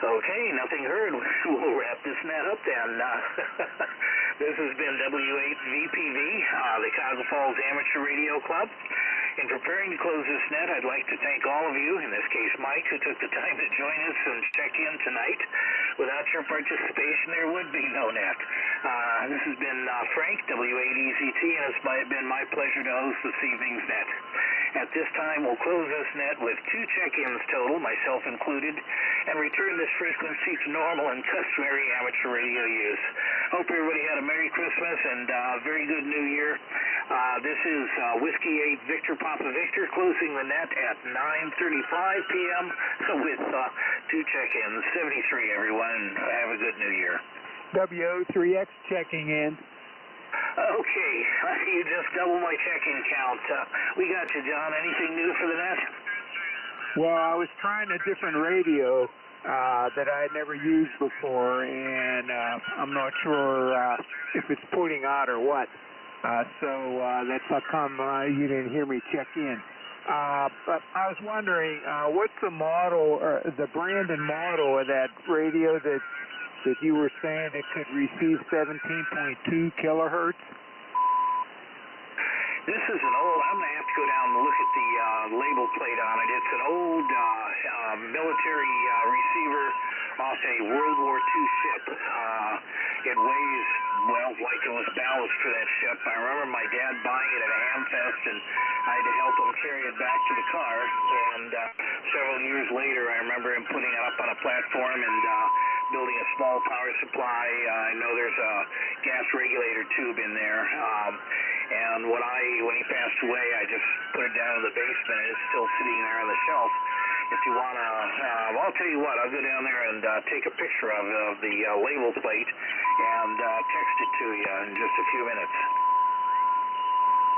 Okay, nothing heard. We'll wrap this net up then. This has been W8VPV, the Cuyahoga Falls Amateur Radio Club. In preparing to close this net, I'd like to thank all of you, in this case Mike, who took the time to join us and check in tonight. Without your participation, there would be no net. This has been Frank, W8EZT, and it's been my pleasure to host this evening's net. At this time, we'll close this net with 2 check-ins total, myself included, and return this frequency to normal and customary amateur radio use. Hope everybody had a Merry Christmas and very good New Year. This is Whiskey 8 Victor Papa Victor closing the net at 9:35 p.m. with 2 check-ins. 73, everyone, and have a good New Year. WO3X checking in. Okay, you just doubled my check-in count. We got you, John. Anything new for the net? Well, I was trying a different radio that I had never used before, and I'm not sure if it's putting out or what. So that's how come you didn't hear me check in. But I was wondering, what's the model, or the brand and model of that radio that you were saying it could receive 17.2 kilohertz? This is an old, I'm going to have to go down and look at the label plate on it. It's an old military receiver off a World War II ship. It weighs, well, like it was ballast for that ship. I remember my dad buying it at a Hamfest, and I had to help him carry it back to the car. And several years later, I remember him putting it up on a platform and building a small power supply. I know there's a gas regulator tube in there. And when he passed away, I just put it down in the basement, and it's still sitting there on the shelf. If you want to, I'll tell you what, I'll go down there and take a picture of the label plate and text it to you in just a few minutes.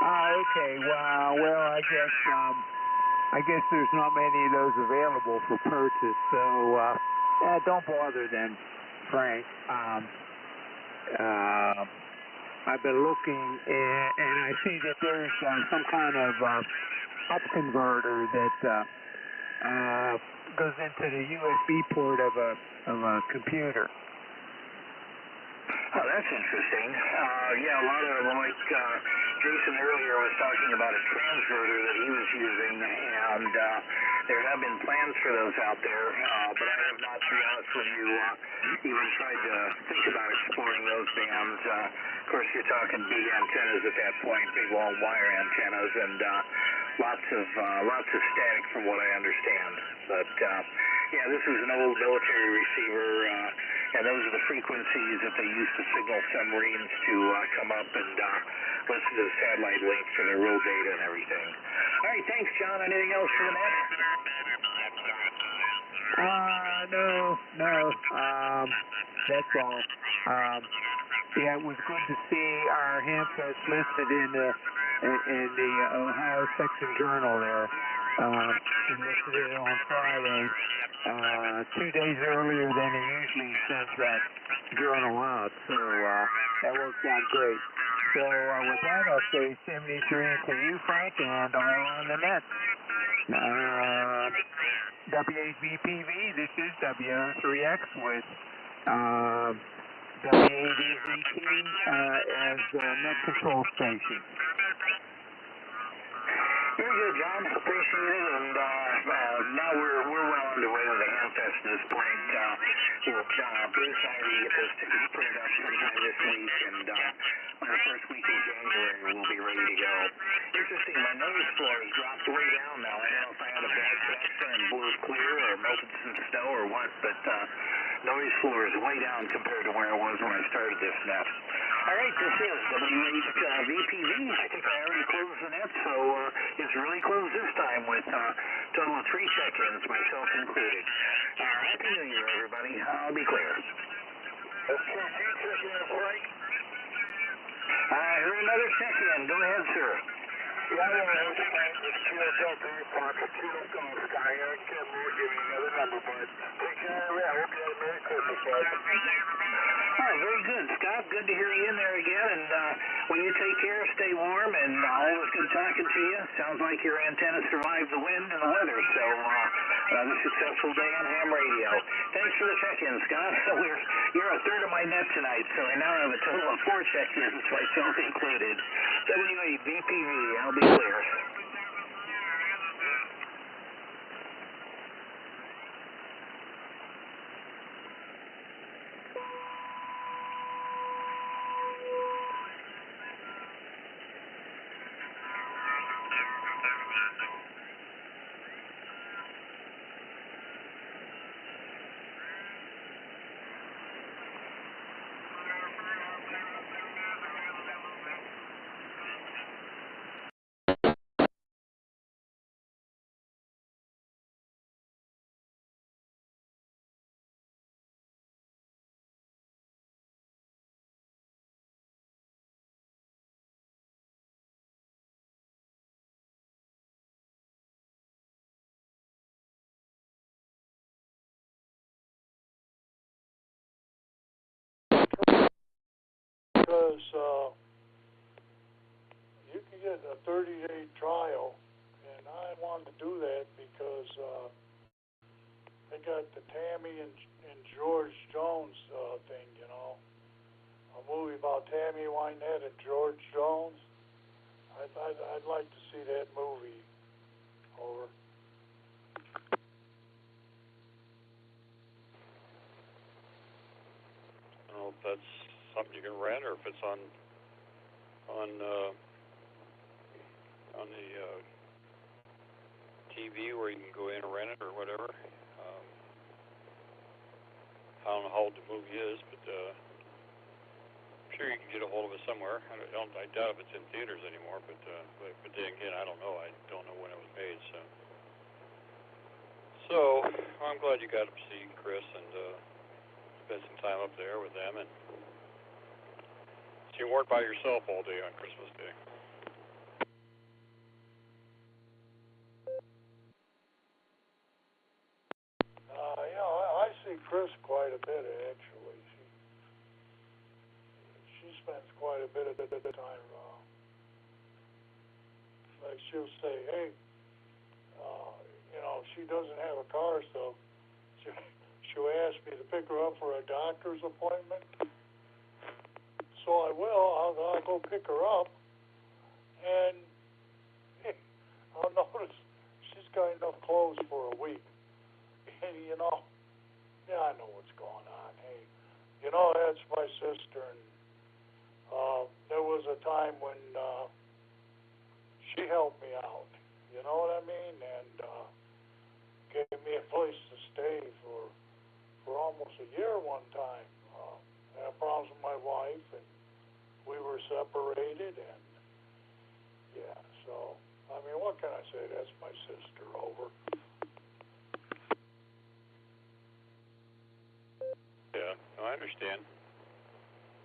Okay. Well, I guess there's not many of those available for purchase, so don't bother then, Frank. I've been looking, and I see that there's some kind of up converter that goes into the USB port of a computer. Oh, that's interesting. Yeah, a lot of them, like Jason earlier was talking about a transverter that he was using, and there have been plans for those out there, but I have not, to be honest with you, even tried to think about exploring those bands. Of course, you're talking big antennas at that point, big long wire antennas, and lots of static from what I understand. But yeah, this is an old military receiver, and those are the frequencies that they used to signal submarines to come up and listen to the satellite link for their roll data and everything. All right, thanks, John. Anything else for the net? No. That's all. Yeah, it was good to see our handsets listed in the Ohio Section Journal there. He listed it on Friday, 2 days earlier than he usually sends that journal out. So that worked out great. So with that, I'll say 73 to you, Frank, and all on the net. W8VPV, this is W3X with W8VT as net control station. Very good, John. Appreciate it. And now we're well underway with the handfest at this point. Bruce and I will get those tickets printed up sometime this week, and by the first week in January, we'll be ready to go. Interesting, my noise floor has dropped way down now. I don't know if I had a bad connection and blew it clear or melted some snow or what, but noise floor is way down compared to where it was when I started this net. All right, this is W8VPV. I think I already closed the net, so it's really closed this time with a total of 3 check-ins, myself included. Happy New Year, everybody. I'll be clear. I heard another check-in. Go ahead, sir. Yeah, it's Untitled Chapter, Kilo Golf Sky. I can't really give you another number, but take care of it. I hope you had a Merry Christmas, All right, very good, Scott. Good to hear you in there again. And when you take care, stay warm, and always good talking to you. Sounds like your antenna survived the wind and the weather, so another successful day on ham radio. Thanks for the check-in, Scott. You're a third of my net tonight, so I now have a total of 4 check-ins, myself included. W8VPV, I'll be clear. Because you can get a 30-day trial, and I wanted to do that because they got the Tammy and George Jones thing, you know, a movie about Tammy Wynette and George Jones. I'd like to see that movie. Over. I don't know if that's something you can rent or if it's on the TV where you can go in and rent it or whatever. I don't know how old the movie is, but I'm sure you can get a hold of it somewhere. I doubt if it's in theaters anymore, but then again, I don't know. I don't know when it was made, so I'm glad you got to see Chris and spend some time up there with them, and so you weren't by yourself all day on Christmas Day. I see Chris quite a bit, actually. spends quite a bit of the time. Like she'll say, hey, she doesn't have a car, so she'll ask me to pick her up for a doctor's appointment. So I will. I'll go pick her up, and I'll notice she's got enough clothes for a week. And I know what's going on. Hey, that's my sister, and there was a time when she helped me out. You know what I mean? And gave me a place to stay for almost a year one time. I had problems with my wife, and we were separated, and yeah, so, I mean, what can I say? That's my sister, over. Yeah, no, I understand.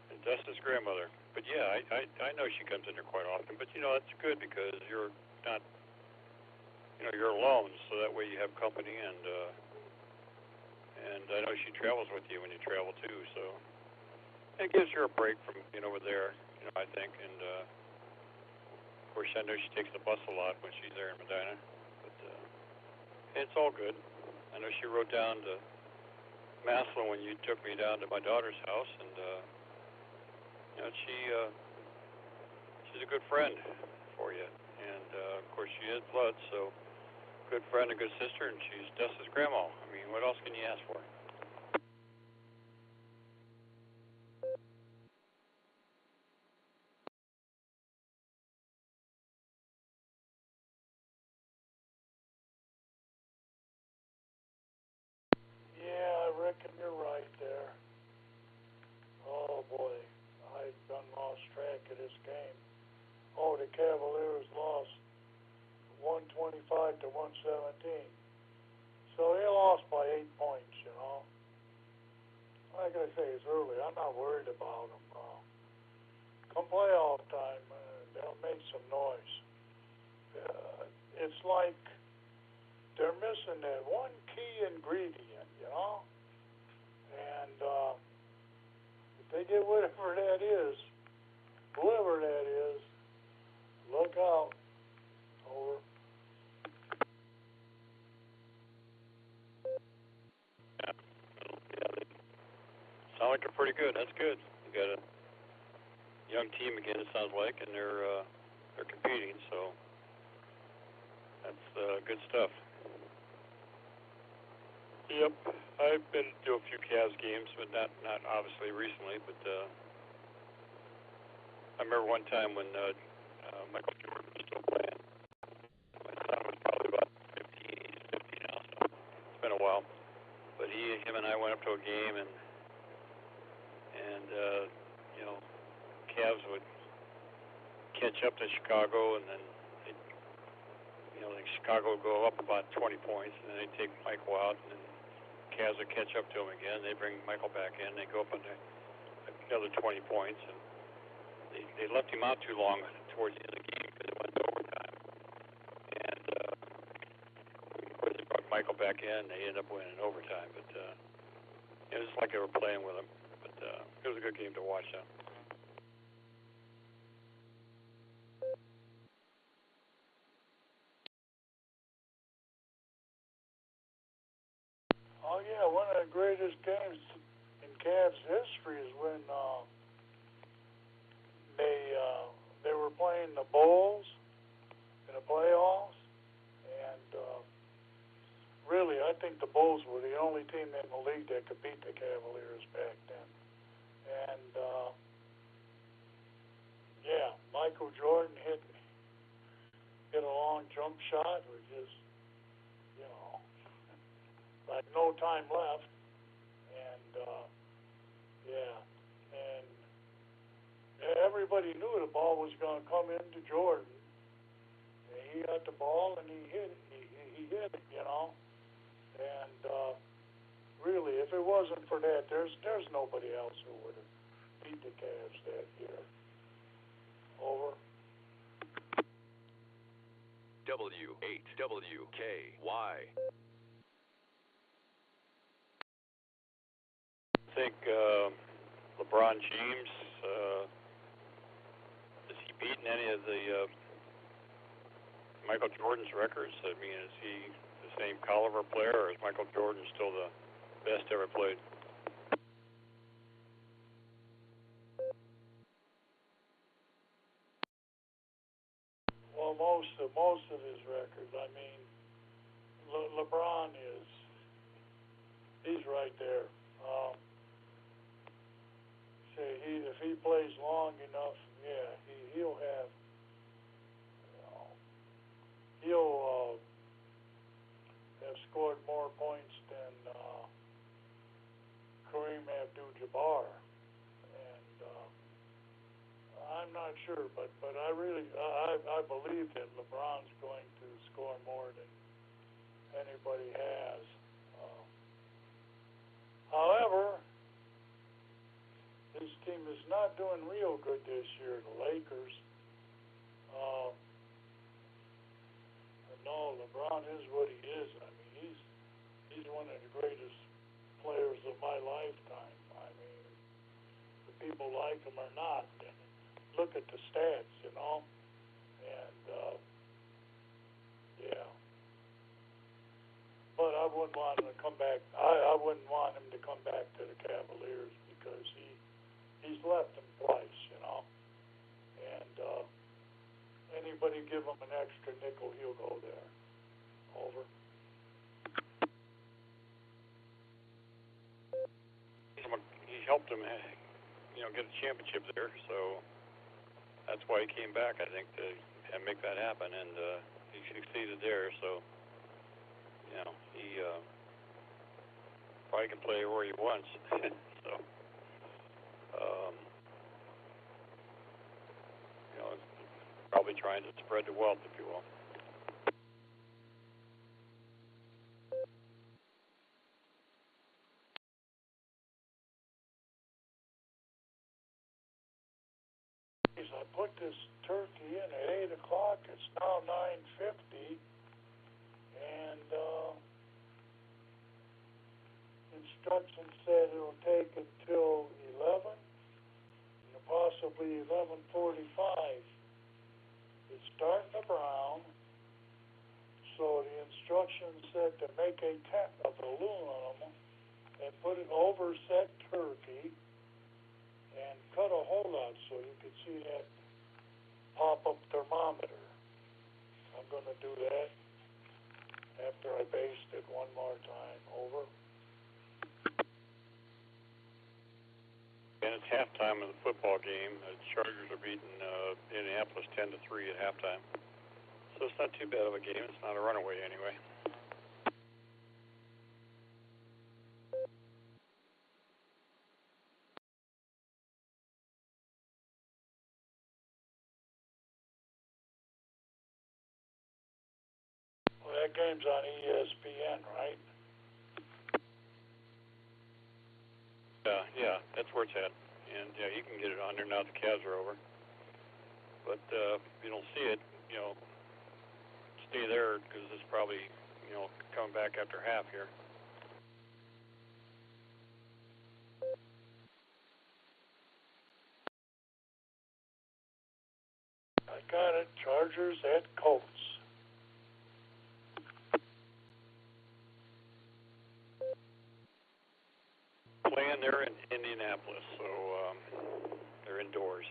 And Dustin's grandmother. But yeah, I know she comes in there quite often, but that's good because you're not, you're alone, so that way you have company, and I know she travels with you when you travel too, so it gives her a break from being over there, I think, and of course I know she takes the bus a lot when she's there in Medina, but it's all good. I know she rode down to Maslin when you took me down to my daughter's house, and she's a good friend for you, and of course she is blood, so good friend, a good sister, and she's Dustin's grandma. I mean, what else can you ask for? Yeah, I reckon you're right there. Oh, boy, I done lost track of this game. Oh, the Cavaliers lost 125 to 117. So they lost by 8 points, Like I say, it's early. I'm not worried about them. Come playoff time, they'll make some noise. It's like they're missing that one key ingredient, And if they get whatever that is, whoever that is, look out. Over. Yeah, they sound like they're pretty good. That's good. You got a young team again, it sounds like, and they're competing, so that's good stuff. Yep, I've been to a few Cavs games, but not obviously recently. But I remember one time when Michael Jordan was still playing. My son was probably about 15. He's 50 now, so it's been a while. But him and I went up to a game, and Cavs would catch up to Chicago, and then Chicago would go up about 20 points, and then they'd take Michael out, and then Cavs would catch up to him again. They bring Michael back in. They go up another 20 points, and they left him out too long towards the end of the game because it went to overtime. And of course they brought Michael back in. They ended up winning overtime, but it was like they were playing with him. But it was a good game to watch, though. Oh yeah, one of the greatest games in Cavs history is when they were playing the Bulls in the playoffs, and really I think the Bulls were the only team in the league that could beat the Cavaliers back then. And yeah, Michael Jordan hit a long jump shot with just like no time left, and and everybody knew the ball was going to come into Jordan, and he got the ball and he hit it. He hit it, and really, if it wasn't for that, there's nobody else who would have beat the Cavs that year. Over. W8WKY. I think LeBron James any of the Michael Jordan's records? I mean, is he the same caliber player, or is Michael Jordan still the best ever played? Well, most of his records. I mean, LeBron he's right there. If he plays long enough, yeah, he'll have. He'll have scored more points than Kareem Abdul-Jabbar, and I'm not sure, but I believe that LeBron's going to score more than anybody has. However, his team is not doing real good this year. The Lakers. No, LeBron is what he is. I mean, he's one of the greatest players of my lifetime. I mean, the people like him or not. Look at the stats, you know. And yeah. But I wouldn't want him to come back. I wouldn't want him to come back to the Cavaliers because he's left them twice, you know. And anybody give him an extra nickel, he'll go there. Over. He helped him, get a championship there, so that's why he came back, I think, to make that happen, and he succeeded there, so, he probably can play where he wants, so, probably trying to spread the wealth, if you will. I put this turkey in at 8 o'clock. It's now 9:50, and instructions said it'll take until 11, and possibly 11:45. It's starting to brown, so the instructions said to make a tent of aluminum and put an overset turkey and cut a hole out so you could see that pop-up thermometer. I'm going to do that after I baste it one more time. Over. And it's halftime of the football game. The Chargers are beating Indianapolis 10-3 at halftime. So it's not too bad of a game. It's not a runaway anyway. Well, that game's on ESPN, right? Yeah, that's where it's at. And, yeah, you can get it on there now the Cavs are over. But if you don't see it, stay there because it's probably, coming back after half here. I got it. Chargers at Colts. Playing there in Indianapolis, so they're indoors.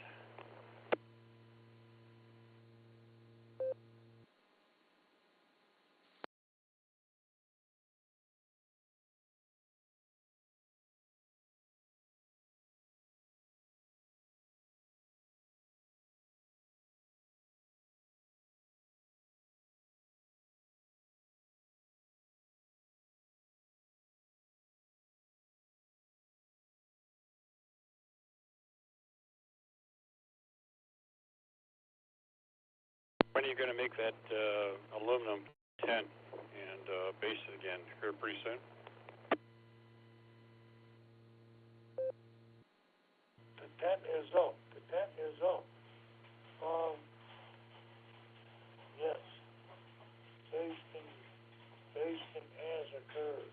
When are you going to make that aluminum tent and base it again? Here pretty soon? The tent is up. The tent is up. Yes. Basting has occurred.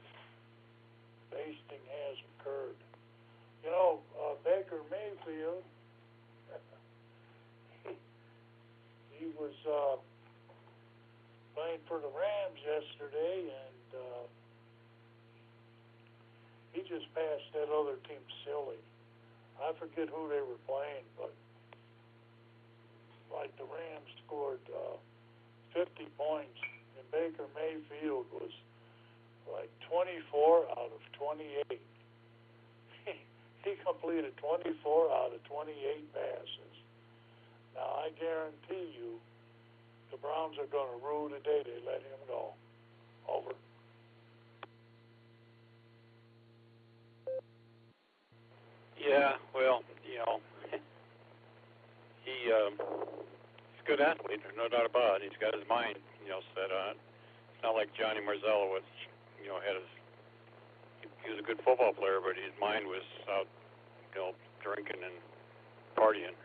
Basting has occurred. Baker Mayfield, was playing for the Rams yesterday, and he just passed that other team silly. I forget who they were playing, but like the Rams scored 50 points, and Baker Mayfield was like 24 out of 28. He completed 24 out of 28 passes. Now, I guarantee you the Browns are going to rue the day they let him go. Over. Yeah, well, you know, he's a good athlete, there's no doubt about it. He's got his mind, you know, set on it. It's not like Johnny Marzella was, you know, he was a good football player, but his mind was out, you know, drinking and partying.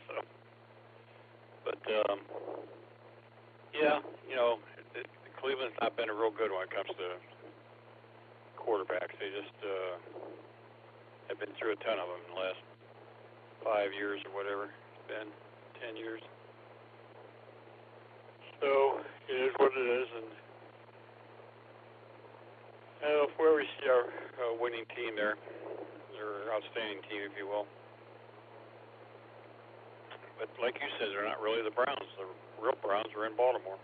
So, but yeah, you know, Cleveland's not been a real good when it comes to quarterbacks. They just have been through a ton of them in the last 5 years or whatever it's been, 10 years. So it is what it is, and where we see our winning team there, their outstanding team, if you will. But like you said, they're not really the Browns. The real Browns are in Baltimore.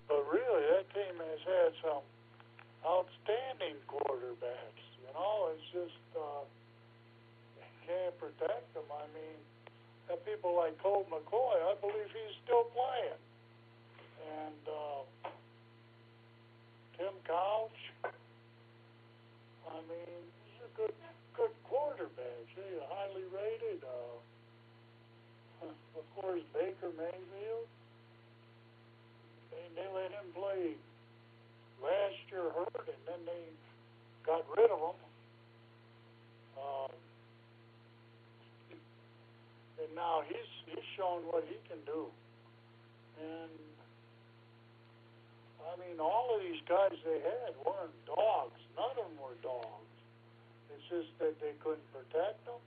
But really, that team has had some outstanding quarterbacks. You know, it's just can't protect them. I mean, have people like Colt McCoy, I believe he's still playing. And Tim Couch, I mean, he's a good quarterback. He's highly rated. Of course, Baker Mayfield. They let him play last year hurt, and then they got rid of him. And now he's shown what he can do. And I mean, all of these guys they had weren't dogs. None of them were dogs. It's just that they couldn't protect them.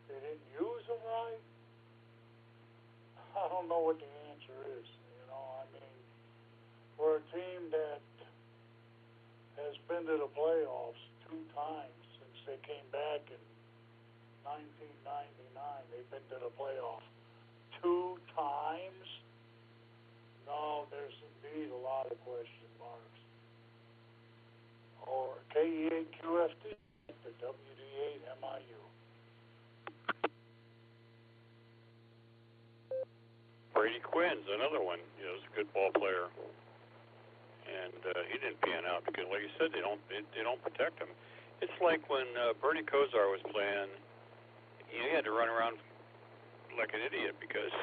They didn't use them right. I don't know what the answer is. You know, I mean, we're a team that has been to the playoffs 2 times since they came back in 1999. They've been to the playoffs 2 times. No, there's indeed a lot of question marks. Or KE8QFT to WD8MIU. Brady Quinn's another one. You know, he's a good ball player, and he didn't pan out because, like you said, they don't protect him. It's like when Bernie Kosar was playing. He had to run around like an idiot because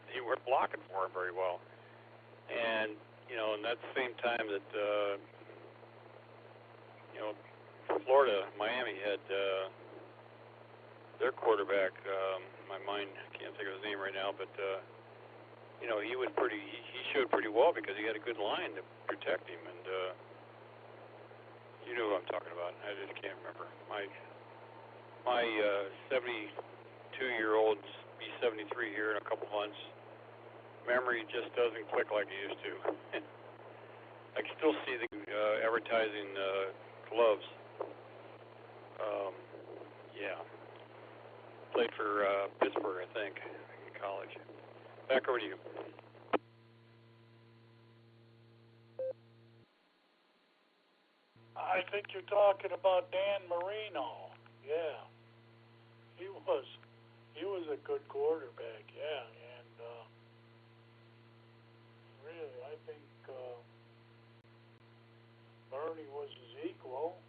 they weren't blocking for him very well. And you know, and at the same time that you know, Florida, Miami had their quarterback. My mind, I can't think of his name right now, but you know, he showed pretty well because he had a good line to protect him, and you know who I'm talking about. I just can't remember. My 72-year-old's be 73 here in a couple months. Memory just doesn't click like it used to. I can still see the advertising gloves. Yeah. Played for Pittsburgh, I think, in college. Back over to you. I think you're talking about Dan Marino. Yeah. He was a good quarterback, yeah, and really, I think Bernie was his equal.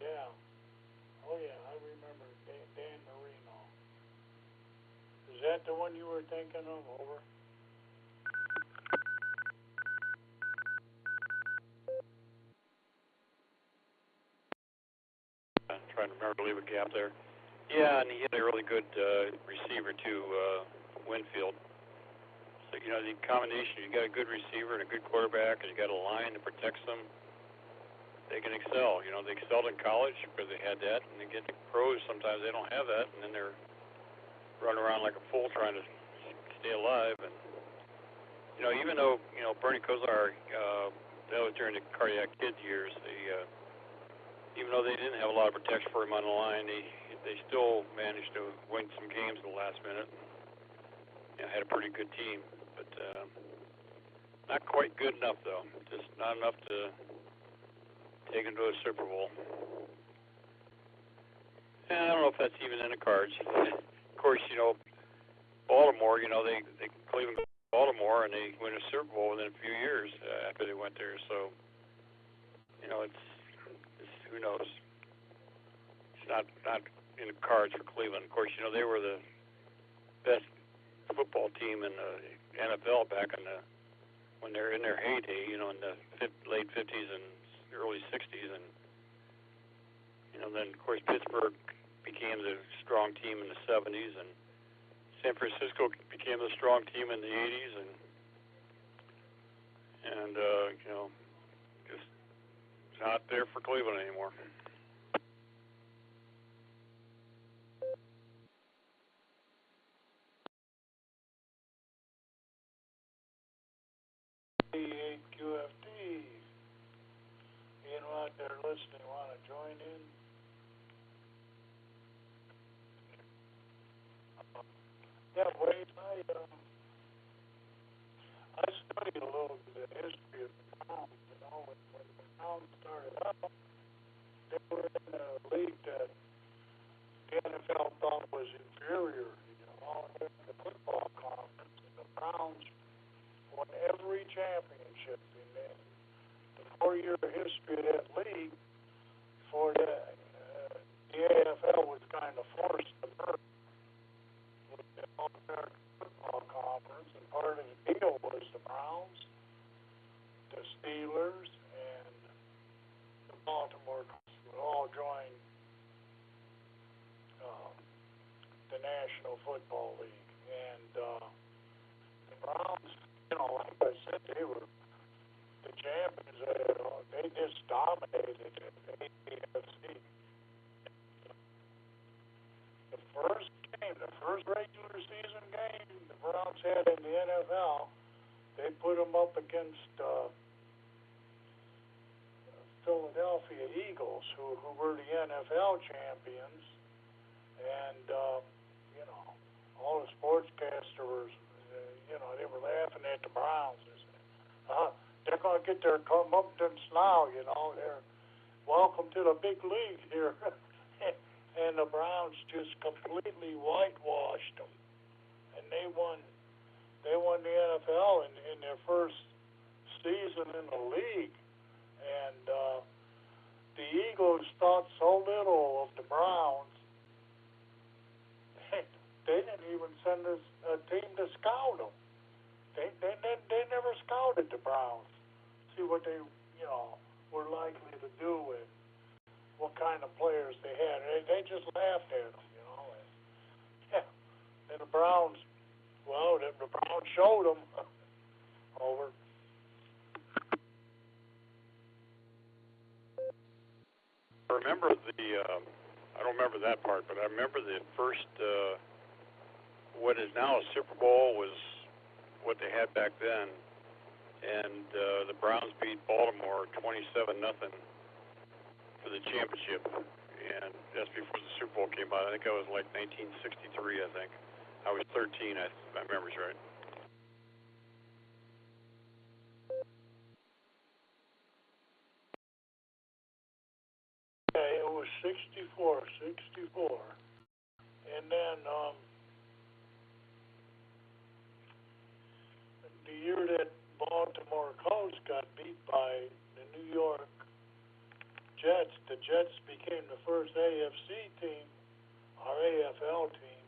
Yeah. Oh, yeah, I remember Dan Marino. Is that the one you were thinking of? Over. I'm trying to remember to leave a gap there. Yeah, and he had a really good receiver too. Winfield. So, you know, the combination, you got a good receiver and a good quarterback, and you got a line that protects them, they can excel. You know, they excelled in college because they had that, and they get to pros, sometimes they don't have that, and then they're running around like a fool trying to stay alive. And, you know, even though, you know, Bernie Kosar, that was during the cardiac kid years, even though they didn't have a lot of protection for him on the line, they still managed to win some games in the last minute. You know, had a pretty good team, but not quite good enough, though. Just not enough to take them to a Super Bowl. And I don't know if that's even in the cards. Of course, you know, Baltimore, you know, they Cleveland goes to Baltimore and they win a Super Bowl within a few years after they went there. So, you know, it's who knows? It's not in the cards for Cleveland. Of course, you know, they were the best football team in the NFL back in when they're in their heyday, you know, in the late 50s and early 60s, and you know, then of course Pittsburgh became the strong team in the 70s, and San Francisco became the strong team in the 80s, and you know, just not there for Cleveland anymore. QFT. You know, out there listening, want to join in? Yeah, Wade, I studied a little bit of the history of the Browns. You know, when the Browns started out, they were in a league that the NFL thought was inferior. You know, in the football conference, and the Browns won every championship in the 4-year history of that league. For the AFL was kind of forced to merge with the All-American Football Conference, and part of the deal was the Browns, the Steelers, and the Baltimore Colts would all join the National Football League. And the Browns, you know, like I said, they were the champions. They just dominated the AFC. The first regular season game the Browns had in the NFL, they put them up against Philadelphia Eagles, who were the NFL champions, and you know, all the sportscasters, you know, they were laughing at the Browns. They're going to get their comeuppance now, you know. They're welcome to the big league here. And the Browns just completely whitewashed them. And they won the NFL in their first season in the league. And the Eagles thought so little of the Browns, they didn't even send a team to scout them. They never scouted the Browns, see what they, you know, were likely to do and what kind of players they had. They just laughed at them, you know. And, yeah, and the Browns, well, the Browns showed them. Over. Remember I don't remember that part, but I remember the first, what is now a Super Bowl was what they had back then, and the Browns beat Baltimore 27-0 for the championship, and that's before the Super Bowl came out. I think that was like 1963, I think. I was 13, if my memory's right. Yeah, it was 64. And then the year that Baltimore Colts got beat by the New York Jets, the Jets became the first AFC team, our AFL team,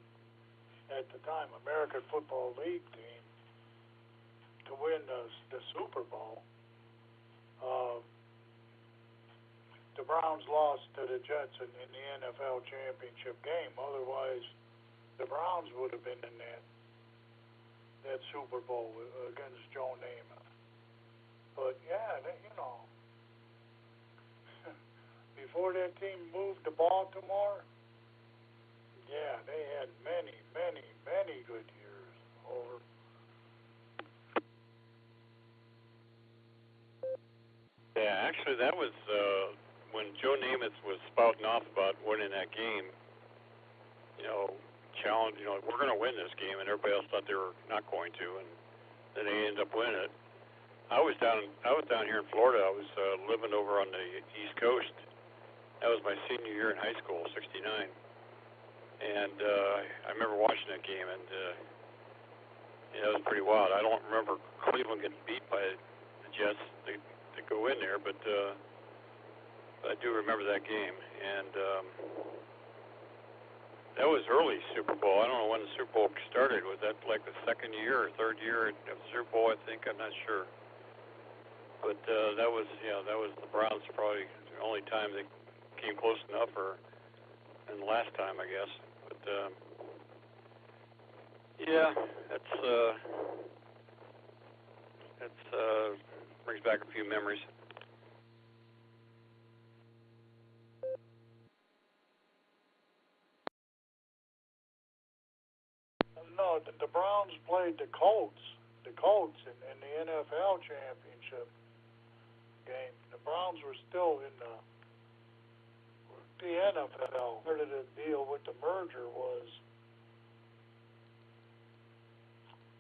at the time, American Football League team, to win the Super Bowl. The Browns lost to the Jets in the NFL championship game. Otherwise, the Browns would have been in that that Super Bowl against Joe Namath. But yeah, you know, before that team moved to Baltimore, yeah, they had many, many, many good years. Over. Yeah, actually, that was when Joe Namath was spouting off about winning that game. You know, challenge. You know, we're going to win this game, and everybody else thought they were not going to, and then they ended up winning it. I was down here in Florida. I was living over on the East Coast. That was my senior year in high school, '69, and I remember watching that game, and yeah, it was pretty wild. I don't remember Cleveland getting beat by the Jets to go in there, but I do remember that game, and that was early Super Bowl. I don't know when the Super Bowl started. Was that like the second year or third year of the Super Bowl? I think. I'm not sure. But that was the Browns probably the only time they came close enough, and the last time, I guess. But yeah, that's brings back a few memories. No, the Browns played the Colts in the NFL championship game. The Browns were still in the NFL. Part of the deal with the merger was,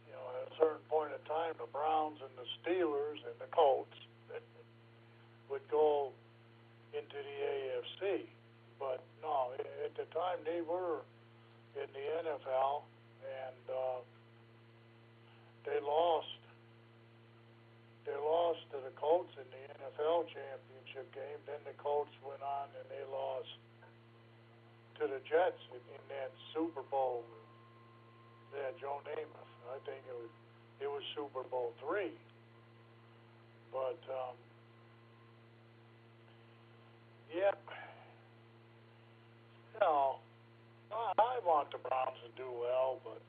you know, at a certain point in time, the Browns and the Steelers and the Colts would go into the AFC. But no, at the time they were in the NFL, and they lost to the Colts in the NFL championship game. Then the Colts went on and they lost to the Jets in that Super Bowl. Yeah, Joe Namath. I think it was Super Bowl III. But yeah, you know, I want the Browns to do well, but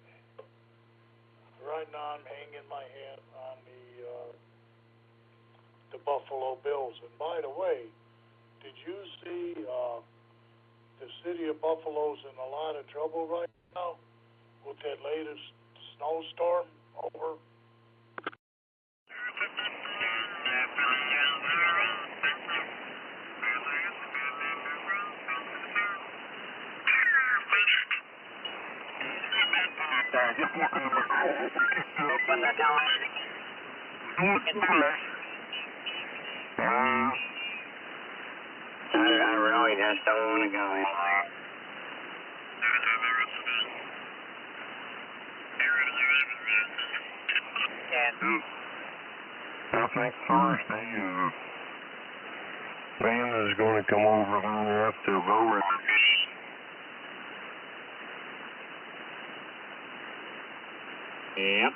right now I'm hanging my hat on the Buffalo Bills. And by the way, did you see the city of Buffalo's in a lot of trouble right now with that latest snowstorm over? Open the door. I really just don't want to go anywhere. I think Thursday, band is going to come over there to go with it. Yep.